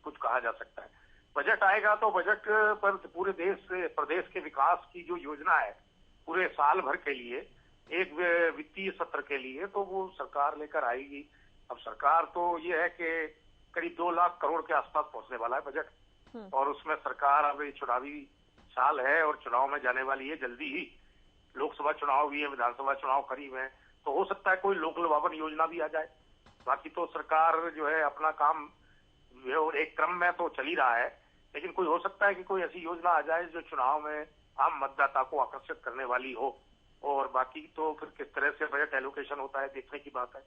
कुछ कहा जा सकता है। बजट आएगा तो बजट पर पूरे प्रदेश के विकास की जो योजना है पूरे साल भर के लिए, एक वित्तीय सत्र के लिए, तो वो सरकार लेकर आएगी। अब सरकार तो ये है कि करीब 2 लाख करोड़ के आसपास पहुंचने वाला है बजट, और उसमें सरकार अब चुनावी साल है और चुनाव में जाने वाली है जल्दी ही। लोकसभा चुनाव भी है, विधानसभा चुनाव करीब है, तो हो सकता है कोई लोक लुभावन योजना भी आ जाए। बाकी तो सरकार जो है अपना काम एक क्रम में तो चल ही रहा है, लेकिन कोई हो सकता है कि कोई ऐसी योजना आ जाए जो चुनाव में आम मतदाता को आकर्षित करने वाली हो। और बाकी तो फिर किस तरह से बजट एलोकेशन होता है देखने की बात है।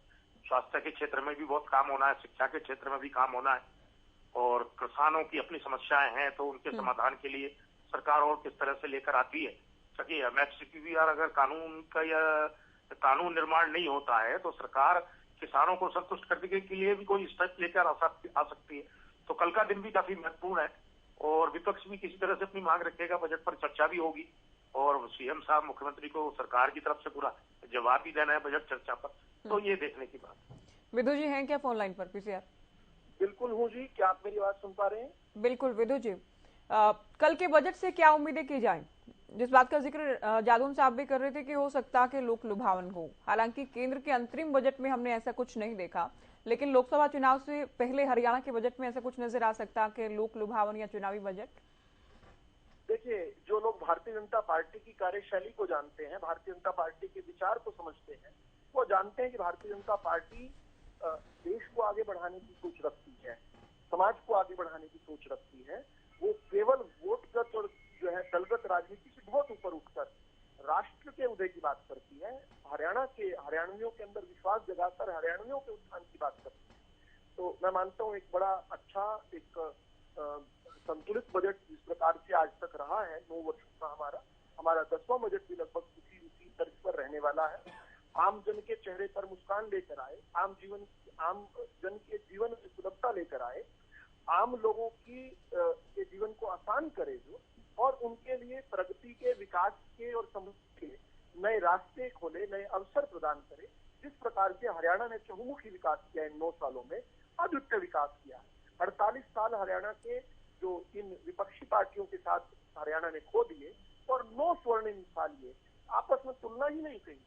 स्वास्थ्य के क्षेत्र में भी बहुत काम होना है, शिक्षा के क्षेत्र में भी काम होना है, और किसानों की अपनी समस्याएं हैं तो उनके समाधान के लिए सरकार और किस तरह से लेकर आती है। क्योंकि एमएसपीआर अगर कानून निर्माण नहीं होता है तो सरकार किसानों को संतुष्ट करने के लिए भी कोई स्टेप लेकर आ सकती है। तो कल का दिन भी काफी महत्वपूर्ण है, और विपक्ष भी किसी तरह से अपनी मांग रखेगा, बजट पर चर्चा भी होगी, और सीएम साहब मुख्यमंत्री को सरकार की तरफ से पूरा जवाब भी देना है बजट चर्चा पर। तो ये देखने की बात। विधु जी हैं क्या फोन लाइन पर? पीसीआर बिल्कुल हूँ जी, क्या आप मेरी बात सुन पा रहे हैं? बिल्कुल विधु जी, कल के बजट से क्या उम्मीदें की जाएं? जिस बात का जिक्र जादौन साहब भी कर रहे थे कि हो सकता कि लोक लुभावन हो, हालांकि केंद्र के अंतरिम बजट में हमने ऐसा कुछ नहीं देखा, लेकिन लोकसभा चुनाव से पहले हरियाणा के बजट में ऐसा कुछ नजर आ सकता कि लोक लुभावन या चुनावी बजट? देखिए, जो लोग भारतीय जनता पार्टी की कार्यशैली को जानते हैं, भारतीय जनता पार्टी के विचार को समझते हैं, वो जानते हैं कि भारतीय जनता पार्टी देश को आगे बढ़ाने की सोच रखती है, समाज को आगे बढ़ाने की सोच रखती है। वो केवल वोटगत और जो है दलगत राजनीति से बहुत ऊपर उठकर राष्ट्र के उदय की बात करती है, हरियाणवियों के अंदर विश्वास जगाकर हरियाणवियों के उत्थान की बात करती है। तो मैं मानता हूँ एक बड़ा अच्छा एक संतुलित बजट जिस प्रकार से आज तक रहा है 9 वर्षों का हमारा 10वां बजट भी लगभग उसी तर्ज पर रहने वाला है। आम जन के चेहरे पर मुस्कान लेकर आए, आम जन के जीवन में सुलभता लेकर आए, आम लोगों की के जीवन को आसान करे जो, और उनके लिए प्रगति के, विकास के और समृद्धि के नए रास्ते खोले, नए अवसर प्रदान करे। जिस प्रकार से हरियाणा ने चहुमुखी विकास किया इन 9 सालों में, अद्वितीय विकास किया। 48 साल हरियाणा के जो इन विपक्षी पार्टियों के साथ हरियाणा ने खो दिए, और 9 स्वर्णिम साल ये आपस में तुलना ही नहीं कही।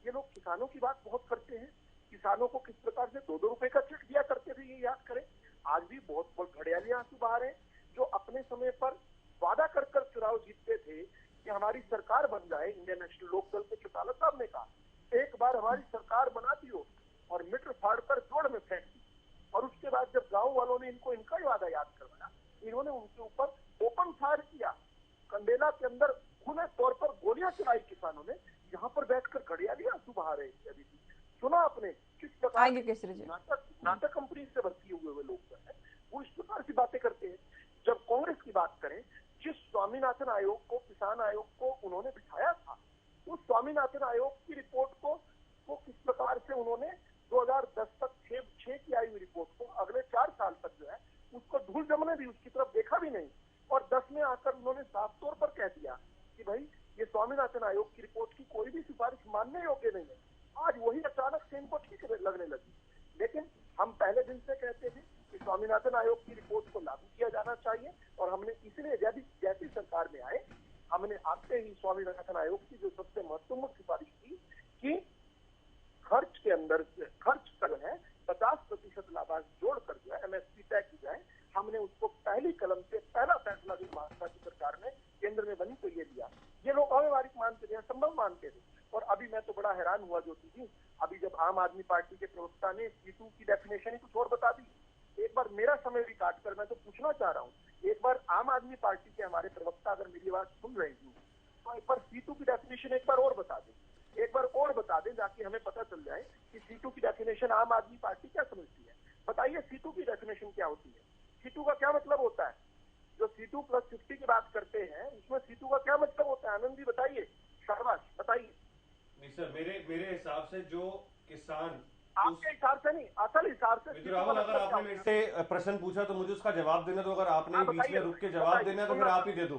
ये लोग किसानों की बात बहुत करते हैं, किसानों को किस प्रकार से 2-2 रुपए का चेक दिया करते थे, ये याद करें। आज भी बहुत घड़ियाली आंसू बहा रहे हैं। जो अपने समय पर वादा कर कर चुनाव जीतते थे कि हमारी सरकार बन जाए, इंडियन नेशनल लोकदल के चौटाला साहब ने कहा एक बार हमारी सरकार बना दियो और मीटर फाड़ कर जोड़ में फेंक दी। और उसके बाद जब गांव वालों ने इनको इनका ही वादा याद करवाया, इन्होंने उनके ऊपर ओपन फायर किया। कंडेला के अंदर खुले तौर पर गोलियां चलाई किसानों ने, यहाँ पर बैठकर घड़ियाली आंसू बहा रहे थे। अभी सुना आपने किस प्रकार नाटक कंपनी से भर्ती हुए लोग जो है वो इस प्रकार की बातें करते हैं। जब कांग्रेस की बात करें, जिस स्वामीनाथन आयोग को, किसान आयोग को उन्होंने बिठाया था, उस स्वामीनाथन आयोग की रिपोर्ट को किस प्रकार से उन्होंने 2010 तक 6 की आई हुई रिपोर्ट को अगले 4 साल तक जो है उसको धूल जमने भी, उसकी तरफ देखा भी नहीं। और 10 में आकर उन्होंने साफ तौर पर कह दिया कि भाई ये स्वामीनाथन आयोग की रिपोर्ट की कोई भी सिफारिश मानने योग्य नहीं है। आज वही अचानक से इनको ठीक लगने लगी। लेकिन हम पहले दिन से कहते थे कि स्वामीनाथन आयोग की रिपोर्ट को लागू किया जाना चाहिए, और हमने इसलिए जैसी सरकार में आए हमने आते ही स्वामीनाथन आयोग की जो सबसे महत्वपूर्ण सिफारिश थी कि खर्च के अंदर खर्च कर है 50% लाभांश जोड़कर जो है MSP तय की जाए, हमने उसको पहली कलम से पहला फैसला जो भाजपा की सरकार ने केंद्र में बनी तो ये लिया। ये लोग अव्यवहारिक मानते थे, असंभव मानते थे। और अभी मैं तो बड़ा हैरान हुआ ज्योति जी, अभी जब आम आदमी पार्टी के प्रवक्ता ने C2 की डेफिनेशन ही कुछ और बता दी। एक बार मेरा समय भी काट कर मैं तो पूछना चाह रहा हूँ, एक बार आम आदमी पार्टी के हमारे प्रवक्ता अगर मेरी आवाज सुन रहे हैं तो एक बार C2 की डेफिनेशन एक बार और बता दें, एक बार और बता दें, ताकि हमें पता चल जाए कि C2 की डेफिनेशन आम आदमी पार्टी क्या समझती है। बताइए C2 की डेफिनेशन क्या होती है, C2 का क्या मतलब होता है? जो C2 + 50 की बात करते हैं उसमें C2 का क्या मतलब होता है? आनंद जी बताइए, शाबाश बताइए। नहीं सर, मेरे हिसाब से जो किसान, आपके हिसाब से नहीं, असल हिसाब से। राहुल, अगर आपने मेरे से प्रश्न पूछा तो मुझे उसका जवाब देना, तो अगर आपने बीच में रुक के जवाब देना तो फिर आप ही दे दो।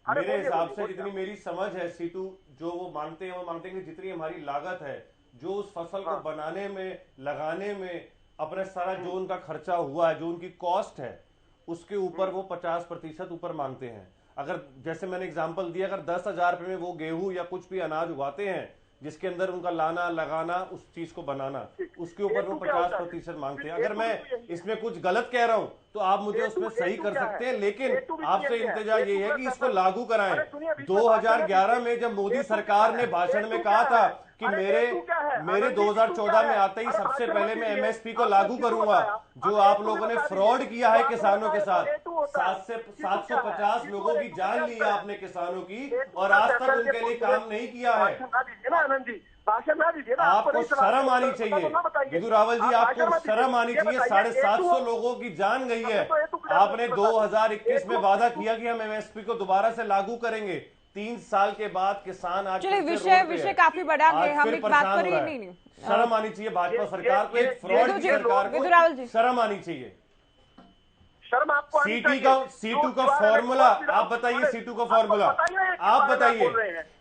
मेरे हिसाब से जितनी मेरी समझ है, C2 जो वो मानते हैं कि जितनी हमारी लागत है, जो उस फसल को बनाने में, लगाने में अपना सारा जो उनका खर्चा हुआ है, जो उनकी कॉस्ट है, उसके ऊपर वो 50% ऊपर मांगते हैं। अगर जैसे मैंने एग्जांपल दिया, अगर 10,000 रुपए में वो गेहूं या कुछ भी अनाज उगाते हैं जिसके अंदर उनका लाना, लगाना, उस चीज को बनाना, उसके ऊपर वो 50% मांगते हैं। अगर मैं इसमें कुछ गलत कह रहा हूं तो आप मुझे उसमें सही कर सकते हैं, लेकिन आपसे इंतजार ये है कि इसको लागू कराएं। 2011 में जब मोदी सरकार ने भाषण में कहा था कि मेरे 2014 में आते ही सबसे पहले मैं MSP को लागू करूंगा, जो आप लोगों ने फ्रॉड किया है किसानों के साथ, 750 लोगों की जान ली है आपने किसानों की, और आज तक उनके लिए काम नहीं किया है। आपको शर्म आनी चाहिए विधु रावल जी, आपको शर्म आनी चाहिए। 750 लोगों की जान गई है। आपने 2021 में वादा किया कि हम MSP को दोबारा से लागू करेंगे। 3 साल के बाद किसान आज विषय काफी बड़ा है, हम एक बात पर ही नहीं। शर्म आनी चाहिए भाजपा सरकार को, एक फ्रॉड की सरकार को शर्म आनी चाहिए। शर्म आपको C2 का फॉर्मूला आप बताइए, C2 का फॉर्मूला आप बताइए।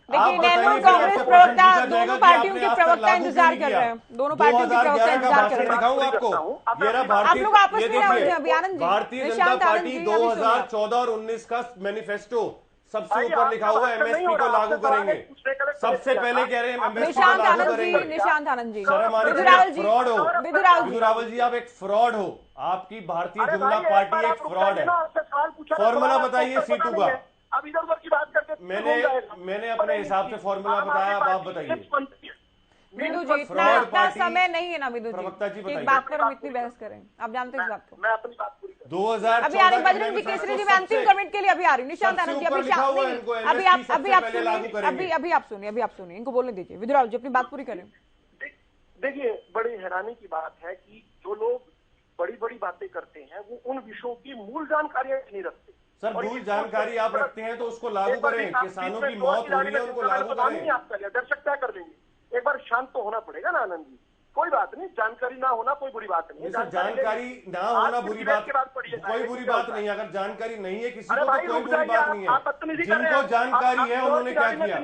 देखिए, कांग्रेस प्रवक्ता, दोनों पार्टियों के प्रवक्ता इंतजार कर रहे हैं, दोनों पार्टियों के प्रवक्ता इंतजार कर रहे हैं। दिखाऊंगा आपको, आप लोग आपस में भारतीय जनता पार्टी 2014 और 19 का मैनिफेस्टो सबसे ऊपर लिखा हुआ है MSP को लागू करेंगे। सबसे पहले कह रहे हैं MSP को लागू करेंगे। निशांत आनंद जी, फ्रॉड हो विधु रावल जी, आप एक फ्रॉड हो। आपकी भारतीय जनता पार्टी एक फ्रॉड है। फॉर्मूला बताइए C2 का। अब इधर उधर की बात करके मैंने अपने हिसाब से फॉर्मूला बताया, अब आप बताइए। विधु जी, इतना समय नहीं है ना विधु जी, एक बात पर हम इतनी बहस करें, आप जानते हैं इस बात को। मैं अपनी बात पूरी 2014 अभी आ रही बजरंग जी केसरी जी, मैं अंतिम कमेंट के लिए अभी आ रही हूँ। निशांत आनंद जी, अभी आप सुनिए, इनको बोलने दीजिए। विधु रावल जी अपनी बात पूरी करें। देखिए, बड़ी हैरानी की बात है कि जो लोग बड़ी बड़ी बातें करते हैं वो उन विषयों की मूल जानकारी नहीं रखते। सर, मूल जानकारी आप रखते हैं तो उसको लागू करें। किसानों की मौत हो रही है, उनको लागू करें। दर्शक क्या कर लेंगे? एक बार शांत तो होना पड़ेगा ना आनंद जी। कोई बात नहीं, जानकारी ना होना कोई बुरी बात नहीं है। जानकारी ना होना बुरी बात, कोई बुरी बात नहीं। अगर जानकारी नहीं है किसी को तो कोई बुरी बात नहीं है। जिनको जानकारी है उन्होंने क्या किया,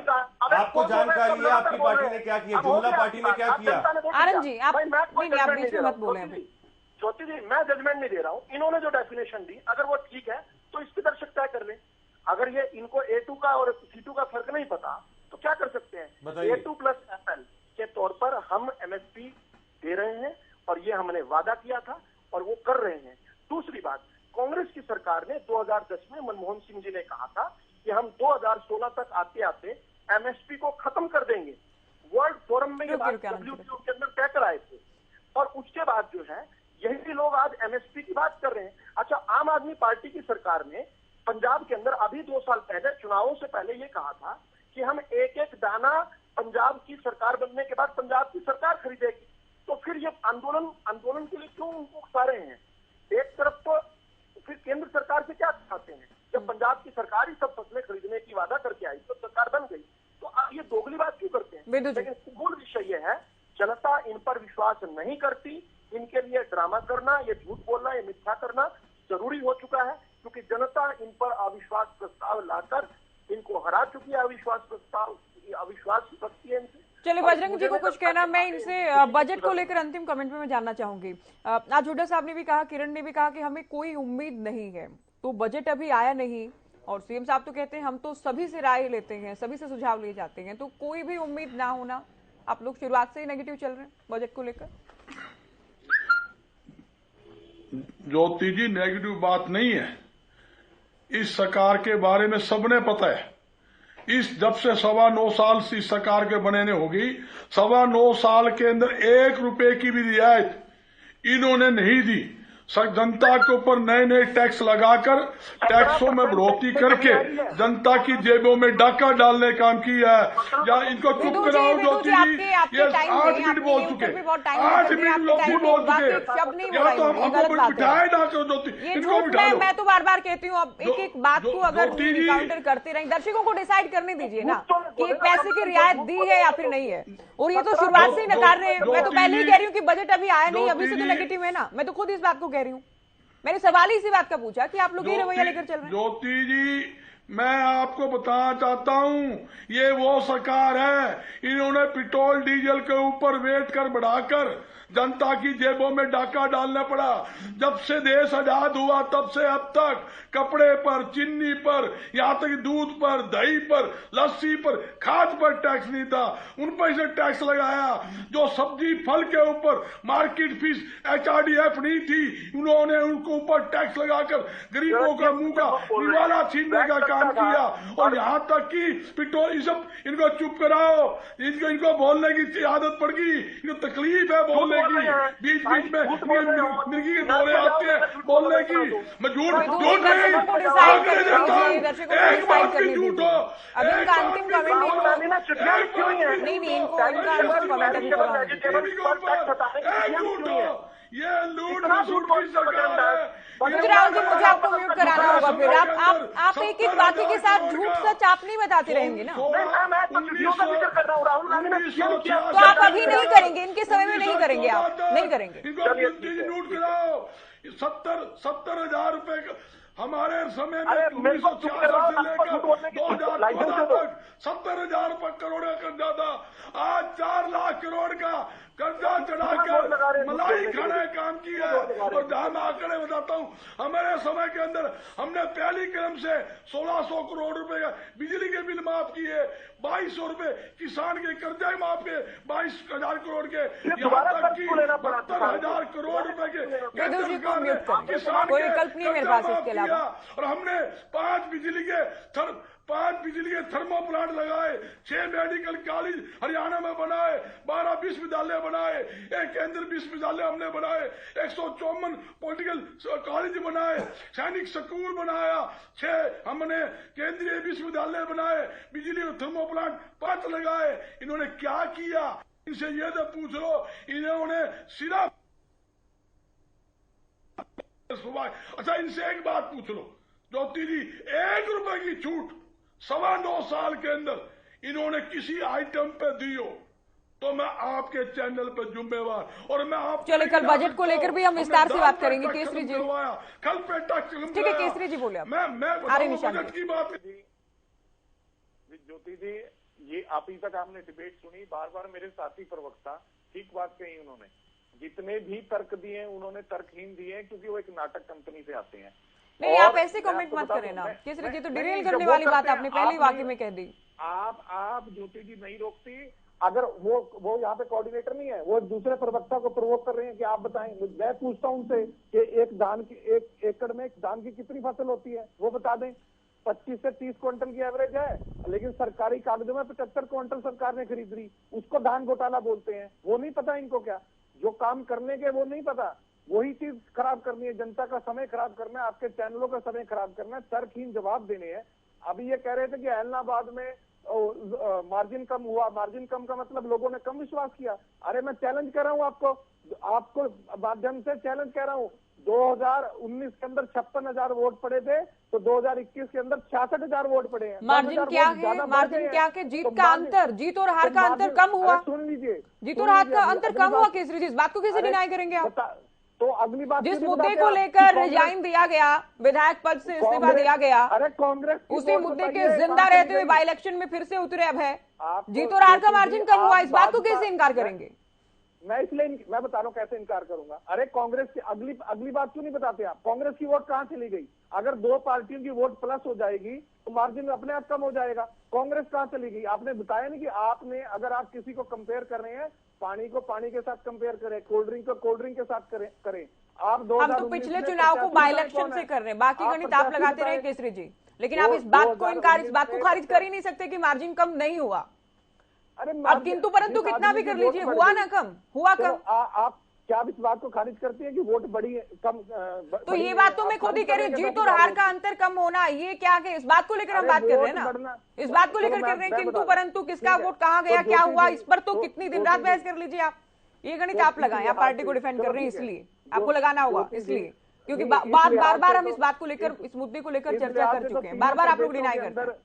आपको जानकारी है आपकी पार्टी ने क्या किया, जुमला पार्टी ने क्या किया। आनंद जी, आप बीच में मत बोले। ज्योति जी, मैं जजमेंट नहीं दे रहा हूँ। इन्होंने जो डेफिनेशन दी, अगर वो ठीक है तो इसकी दर्शक तय कर लें। अगर ये इनको A2 का और C2 का फर्क नहीं पता तो क्या कर सकते हैं? A2 + FL के तौर पर हम MSP दे रहे हैं, और ये हमने वादा किया था और वो कर रहे हैं। दूसरी बात, कांग्रेस की सरकार ने 2010 में मनमोहन सिंह जी ने कहा था कि हम 2016 तक आते आते एमएसपी को खत्म कर देंगे। वर्ल्ड फोरम में ये बात WTO के अंदर तय कराए थे, और उसके बाद जो है यही लोग आज एमएसपी की बात कर रहे हैं। अच्छा, आम आदमी पार्टी की सरकार ने पंजाब के अंदर अभी 2 साल पहले चुनावों से पहले ये कहा था कि हम एक एक दाना पंजाब की सरकार बनने के बाद पंजाब की सरकार खरीदेगी। तो फिर ये आंदोलन के लिए क्यों उनको उकसा रहे हैं? एक तरफ तो फिर केंद्र सरकार से क्या चाहते हैं? जब पंजाब की सरकार ही सब फसलें खरीदने की वादा करके आई तो सरकार बन गई, तो आप ये दोगली बात क्यों करते हैं? लेकिन मूल विषय ये है, जनता इन पर विश्वास नहीं करती। इनके लिए ड्रामा करना, ये झूठ बोलना, ये मिथ्या करना जरूरी हो चुका है, क्योंकि जनता इन पर अविश्वास प्रस्ताव लाकर इनको हरा चुकी है। अविश्वास रखती है इनसे। चलिए, बजरंग जी को कुछ कहना, मैं इनसे बजट को लेकर अंतिम कमेंट में मैं जानना चाहूंगी। आज हुड्डा साहब ने भी कहा, किरण ने भी कहा कि हमें कोई उम्मीद नहीं है, तो बजट अभी आया नहीं, और सीएम साहब तो कहते हैं हम तो सभी से राय लेते हैं, सभी से सुझाव लिए जाते हैं, तो कोई भी उम्मीद ना होना। आप लोग शुरुआत से ही नेगेटिव चल रहे हैं बजट को लेकर। ज्योति जी, नेगेटिव बात नहीं है। इस सरकार के बारे में सबने पता है। जब से 9.25 साल से इस सरकार के बनने होगी, 9.25 साल के अंदर 1 रुपए की भी रियायत इन्होंने नहीं दी। जनता के ऊपर नए नए टैक्स लगाकर, टैक्सों में बढ़ोतरी करके जनता की जेबों में डाका डालने का काम किया है। या इनको चुप कराओ ज्योति जी, ये 8 मिनट बोल चुके, 8 मिनट लोग बोल चुके। या तो हमको बिठाए ना करो ज्योति, इनको बिठा लो। मैं तो बार बार कहती हूँ, अब एक एक बात को अगर काउंटर करते रहें, दर्शकों को डिसाइड करने दीजिए ना कि पैसे की रियायत दी है या फिर नहीं है। और ये तो शुरुआत से ही नकार रहे हैं। मैं तो पहले ही कह रही हूँ कि बजट अभी आया नहीं, अभी से तो नेगेटिव है ना। मैं तो खुद इस बात को कह रही हूँ। मैंने सवाल ही इसी बात का पूछा कि आप लोग ये रवैया लेकर चल रहे हैं। ज्योति जी, मैं आपको बताना चाहता हूं, ये वो सरकार है, इन्होंने पेट्रोल डीजल के ऊपर वेट कर बढ़ाकर जनता की जेबों में डाका डालना पड़ा। जब से देश आजाद हुआ तब से अब तक कपड़े पर, चीनी पर, यहाँ तक दूध पर, दही पर, लस्सी पर, खाद पर टैक्स नहीं था, उन पर से टैक्स लगाया। जो सब्जी फल के ऊपर मार्केट फीस HRDF नहीं थी, उन्होंने उनको ऊपर टैक्स लगाकर गरीबों का मुंह का निवाला छीनने का काम किया। और यहाँ तक कि पेट्रोल, इनको चुप कराओ, इनको बोलने की आदत पड़ गई, इनको तकलीफ है बोलने की, बीच बीच में मिर्गी के दौरे आते हैं बोलने की। मैं झूठ नहीं, एक बात की झूठ हो, अभी इनका अंतिम कमेंट ये लूट मसूट की सरकार है। राहुल जी, मुझे आपको म्यूट कराना होगा फिर। आप एक एक बाकी के साथ झूठ सच आप नहीं बताते रहेंगे ना। तो आप अभी नहीं करेंगे, इनके समय में नहीं करेंगे, आप नहीं करेंगे। नोट कराओ, 70,000 रुपए हमारे समय में 1966 से लेकर 2014 तक 70,000 करोड़ का कर्जा था। आज 4 लाख करोड़ का कर्जा चढ़ाकर मलाई खाने का काम किया। और जहां मैं आंकड़े बताता हूं, हमारे समय के अंदर हमने पहली कदम से 1600 करोड़ रुपए का बिजली के बिल माफ किए, 2200 रुपए किसान के कर्जे माफ किए, 22,000 करोड़ के, यहाँ तक कि 72,000 करोड़ रुपए के किसान के। और हमने 5 बिजली के थर्मो प्लांट लगाए, 6 मेडिकल कॉलेज हरियाणा में बनाए, 12 विश्वविद्यालय बनाए, 1 केंद्रीय विश्वविद्यालय हमने बनाए, 154 पॉलिटिकल कॉलेज बनाए, सैनिक स्कूल बनाया, 6 हमने केंद्रीय विश्वविद्यालय बनाए, बिजली के थर्मो प्लांट 5 लगाए। इन्होंने क्या किया? इनसे ये तो पूछ लो। इन्होंने सिर्फ, अच्छा इनसे एक बात पूछ लो ज्योति जी, 1 रुपए की छूट 9.25 साल के अंदर इन्होंने किसी आइटम पे दी हो तो मैं आपके चैनल पे जिम्मेवार। और मैं आप चलिए, कल बजट को लेकर भी हम विस्तार से बात करेंगे। केसरी जी, कल पे टैक्स, ठीक है केसरी जी बोले। मैं बजट की बात ज्योति जी, ये आप ही तक आपने डिबेट सुनी, बार बार मेरे साथी प्रवक्ता ठीक बात कही उन्होंने। जितने भी तर्क दिए उन्होंने तर्कहीन दिए, क्योंकि वो एक नाटक कंपनी से आते हैं। नहीं, आप ऐसे कमेंट मत करें ना केसरी जी, तो डिरेल करने वाली बात आपने पहले वाकई में कह दी। आप ज्योति जी नहीं रोकती, अगर वो यहाँ पे कोऑर्डिनेटर नहीं है, वो दूसरे प्रवक्ता को प्रोवोक कर रहे हैं कि आप बताएं। मैं पूछता हूं उनसे कि एक एकड़ में धान की कितनी फसल होती है, वो बता दें। 25 से 30 क्विंटल की एवरेज है, लेकिन सरकारी कागजों में 75 क्विंटल सरकार ने खरीद ली, उसको धान घोटाला बोलते हैं। वो नहीं पता इनको क्या, जो काम करने के वो नहीं पता, वही चीज खराब करनी है, जनता का समय खराब करना है, आपके चैनलों का समय खराब करना है, तर्कहीन जवाब देने हैं। अभी ये कह रहे थे कि ऐलनाबाद में मार्जिन कम हुआ, मार्जिन कम का मतलब लोगों ने कम विश्वास किया। अरे मैं चैलेंज कर रहा हूँ आपको माध्यम से चैलेंज कर रहा हूँ। 2019 के अंदर 56,000 वोट पड़े थे, तो 2021 के अंदर 66,000 वोट पड़े हैं। मार्जिन क्या है? मार्जिन क्या है? जीत का अंतर, जीत और हार का अंतर कम हुआ। सुन लीजिए, जीत और हार का अंतर कम हुआ केसरी जी, इस बात को कैसे डिनाई करेंगे आप? तो अगली बात, जिस मुद्दे को लेकर रिजाइन दिया गया, विधायक पद से इस्तीफा दिया गया, अरे कांग्रेस उसी मुद्दे के जिंदा रहते हुए बाई इलेक्शन में फिर से उतरे अब है। जीत और हार का मार्जिन कम हुआ, इस बात को कैसे इनकार करेंगे? मैं बता रहा हूँ कैसे इनकार करूंगा। अरे कांग्रेस की अगली बात क्यों नहीं बताते आप? कांग्रेस की वोट कहाँ चली गई? अगर दो पार्टियों की वोट प्लस हो जाएगी तो मार्जिन अपने आप कम हो जाएगा। कांग्रेस कहाँ चली गई? आपने बताया नहीं कि आपने, अगर आप किसी को कंपेयर कर रहे हैं, पानी को पानी के साथ कंपेयर करें, कोल्ड ड्रिंक को कोल्ड ड्रिंक के साथ करें। आप हम तो पिछले चुनाव को बाई इलेक्शन से कर रहे हैं, बाकी गणित आप लगाते रहे केसरी जी, लेकिन आप इस बात को खारिज कर ही नहीं सकते कि मार्जिन कम नहीं हुआ। अरे अब किंतु परंतु कितना भी कर लीजिए, हुआ ना कम, हुआ कम। आप क्या इस बात को खारिज करती है कि वोट बढ़ी है कम? तो ये बात तो मैं खुद ही कह रही हूँ, जीत और हार का अंतर कम होना, ये क्या है? इस बात को लेकर हम बात कर रहे हैं ना, इस बात को लेकर कर रहे हैं। किंतु परंतु किसका वोट कहाँ गया, क्या हुआ, इस पर तो कितनी दिन रात बहस कर लीजिए आप। ये गणित आप लगाएं, आप पार्टी को डिफेंड कर रहे हैं, इसलिए आपको लगाना होगा, इसलिए क्योंकि बार बार हम इस बात को लेकर, इस मुद्दे को लेकर चर्चा कर चुके हैं, बार बार आप लोग डिनाई करते हैं।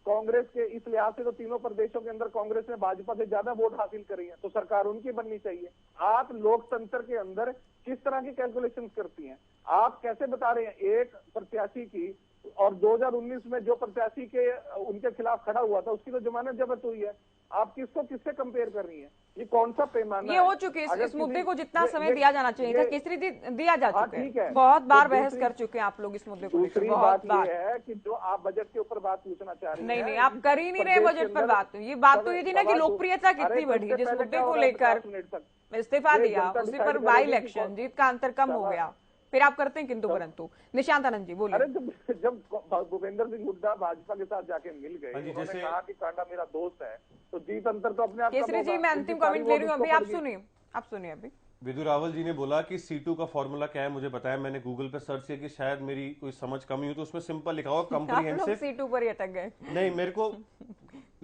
कांग्रेस के इस लिहाज से तो तीनों प्रदेशों के अंदर कांग्रेस ने भाजपा से ज्यादा वोट हासिल करी है, तो सरकार उनकी बननी चाहिए। आप लोकतंत्र के अंदर किस तरह की कैलकुलेशंस करती हैं? आप कैसे बता रहे हैं एक प्रत्याशी की, और 2019 में जो प्रत्याशी के उनके खिलाफ खड़ा हुआ था उसकी तो जमानत जब्त हुई है। आप किसको किससे कंपेयर कर रही हैं? ये कौन सा पैमाना? ये हो चुके हैं, इस मुद्दे को जितना समय दिया जाना चाहिए था केसरी जी दिया जा चुका है। बहुत बार बहस कर चुके हैं आप लोग इस मुद्दे को लेकर। दूसरी बात ये है कि जो आप बजट के ऊपर बात पूछना चाह रही हैं, नहीं आप कर ही नहीं रहे बजट पर बात। ये बात तो ये थी ना कि लोकप्रियता कितनी बढ़ी, जिस मुद्दे को लेकर इस्तीफा दिया उसी पर बाई इलेक्शन, जीत का अंतर कम हो गया, फिर आप करते हैं किंतु परंतु। निशांत आनंद जी बोलिए। अरे जब भूपेंद्र सिंह हुड्डा भाजपा के साथ जाके मिल गए, उन्होंने कहा कि कांडा मेरा दोस्त है, तो जीत अंतर तो अपने आप। केसरी जी मैं अंतिम कमेंट ले रही हूँ, अभी आप सुनिए अभी। विदु रावल जी ने बोला कि C2 का फॉर्मूला क्या है मुझे बताया, मैंने गूगल पे सर्च किया कि शायद मेरी कोई समझ कमी हो, तो उसमें सिंपल लिखा हुआ कॉम्प्रिहेंसिव। C2 पर ही अटक गए। नहीं, मेरे को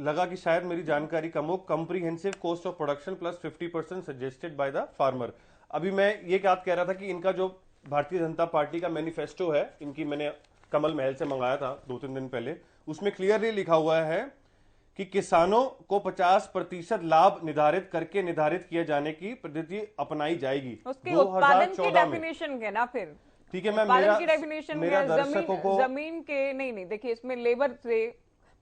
लगा कि शायद मेरी जानकारी कम हो। Comprehensive cost of production plus 50% suggested by the farmer. अभी मैं ये बात कह रहा था कि इनका जो भारतीय जनता पार्टी का मैनिफेस्टो है, इनकी मैंने कमल महल से मंगाया था 2-3 दिन पहले, उसमें क्लियरली लिखा हुआ है कि किसानों को 50% लाभ निर्धारित किए जाने की पद्धति अपनाई जाएगी। उसके उत्पादन की डेफिनेशन के ना, फिर ठीक है मैम, मेरा दर्शकों को जमीन के नहीं देखिए, इसमें लेबर से,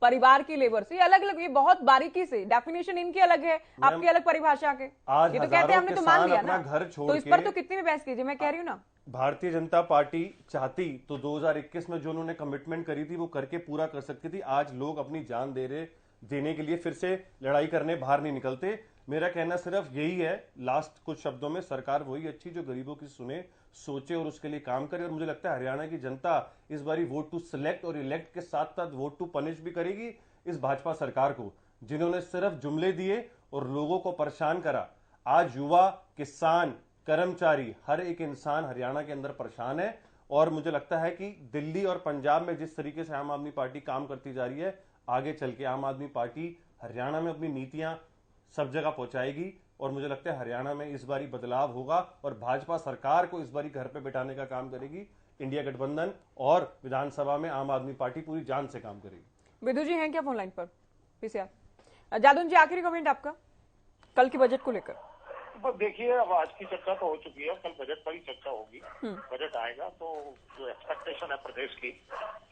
परिवार की लेबर से, अलग अलग, ये बहुत बारीकी से डेफिनेशन इनकी अलग है, आपकी अलग परिभाषा के। ये तो कहते हैं हमने तो मान लिया ना, तो इस पर तो कितनी भी बहस कीजिए, मैं कह रही हूँ ना। भारतीय जनता पार्टी चाहती तो 2021 में जो उन्होंने कमिटमेंट करी थी वो करके पूरा कर सकती थी। आज लोग अपनी जान देने के लिए फिर से लड़ाई करने बाहर नहीं निकलते। मेरा कहना सिर्फ यही है, लास्ट कुछ शब्दों में, सरकार वही अच्छी जो गरीबों की सुने, सोचे और उसके लिए काम करे। और मुझे लगता है हरियाणा की जनता इस बारी वोट टू सिलेक्ट और इलेक्ट के साथ साथ वोट टू पनिश भी करेगी इस भाजपा सरकार को, जिन्होंने सिर्फ जुमले दिए और लोगों को परेशान करा। आज युवा, किसान, कर्मचारी, हर एक इंसान हरियाणा के अंदर परेशान है। और मुझे लगता है कि दिल्ली और पंजाब में जिस तरीके से आम आदमी पार्टी काम करती जा रही है, आगे चल के आम आदमी पार्टी हरियाणा में अपनी नीतियां सब जगह पहुंचाएगी। और मुझे लगता है हरियाणा में इस बारी बदलाव होगा और भाजपा सरकार को इस बारी घर पे बिठाने का काम करेगी इंडिया गठबंधन, और विधानसभा में आम आदमी पार्टी पूरी जान से काम करेगी। विदु जी हैं क्या फोन लाइन पर? पीसीआर जादव जी, आखिरी कमेंट आपका कल के बजट को लेकर। देखिए, अब आज की चर्चा तो हो चुकी है, कल बजट पर ही चर्चा होगी। बजट आएगा तो जो एक्सपेक्टेशन है प्रदेश की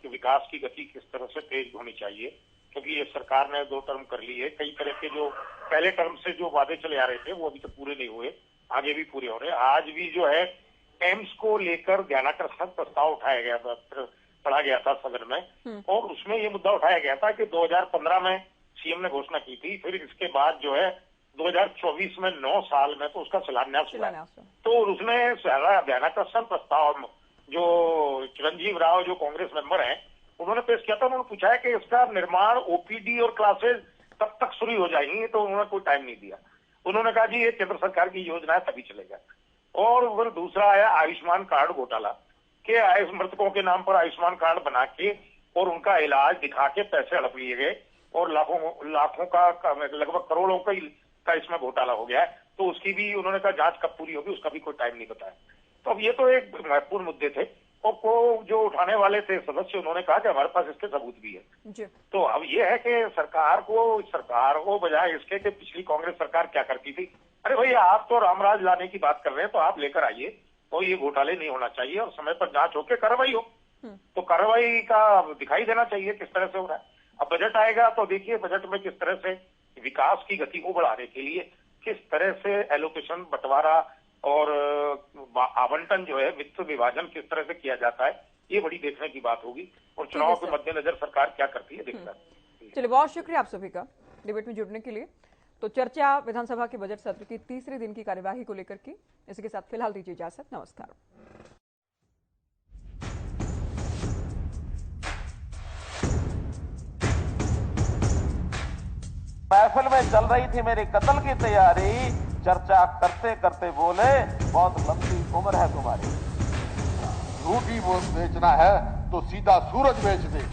कि विकास की गति किस तरह से तेज होनी चाहिए, क्योंकि ये सरकार ने 2 टर्म कर ली है। कई तरह के जो पहले टर्म से जो वादे चले आ रहे थे वो अभी तक पूरे नहीं हुए, आगे भी पूरे हो रहे हैं। आज भी जो है एम्स को लेकर ध्यानाकर्षण प्रस्ताव उठाया गया था, पढ़ा गया था सदन में, और उसमें ये मुद्दा उठाया गया था कि 2015 में सीएम ने घोषणा की थी, फिर इसके बाद जो है 2024 में 9 साल में तो उसका शिलान्यास हुआ। शिलान्यास। तो उसमें सारा ध्यानाकर्षण प्रस्ताव जो चिरंजीव राव जो कांग्रेस मेंबर हैं उन्होंने पेश किया था। उन्होंने पूछा है कि इसका निर्माण ओपीडी और क्लासेज तब तक शुरू हो जाएंगी, तो उन्होंने कोई टाइम नहीं दिया। उन्होंने कहा जी ये केंद्र सरकार की योजना है तभी चलेगा। और फिर दूसरा आया आयुष्मान कार्ड घोटाला के मृतकों के नाम पर आयुष्मान कार्ड बना के और उनका इलाज दिखा के पैसे हड़प लिए गए और लाखों का लगभग करोड़ों का इसमें घोटाला हो गया है। तो उसकी भी उन्होंने कहा जांच कब पूरी होगी, उसका भी कोई टाइम नहीं बताया। तो अब ये तो एक महत्वपूर्ण मुद्दे थे और को जो उठाने वाले थे सदस्य उन्होंने कहा कि हमारे पास इसके सबूत भी है। तो अब ये है कि सरकार को बजाय इसके कि पिछली कांग्रेस सरकार क्या करती थी, अरे भाई आप तो रामराज लाने की बात कर रहे हैं तो आप लेकर आइए और ये घोटाले नहीं होना चाहिए और समय पर जांच होकर कार्रवाई हो। तो कार्रवाई का दिखाई देना चाहिए किस तरह से हो रहा है। अब बजट आएगा तो देखिए बजट में किस तरह से विकास की गति को बढ़ाने के लिए किस तरह से एलोकेशन बंटवारा और आवंटन जो है वित्त विभाजन किस तरह से किया जाता है, ये बड़ी देखने की बात होगी। और चुनाव के मद्देनजर सरकार क्या करती है देखना है। चलिए, बहुत शुक्रिया आप सभी का डिबेट में जुड़ने के लिए। तो चर्चा विधानसभा के बजट सत्र की तीसरे दिन की कार्यवाही को लेकर की। इसी के साथ फिलहाल दीजिए इजाजत। नमस्कार। महफिल में चल रही थी मेरी कत्ल की तैयारी, चर्चा करते करते बोले बहुत लंबी उम्र है तुम्हारी। रोटी बेचना है तो सीधा सूरज बेच दे।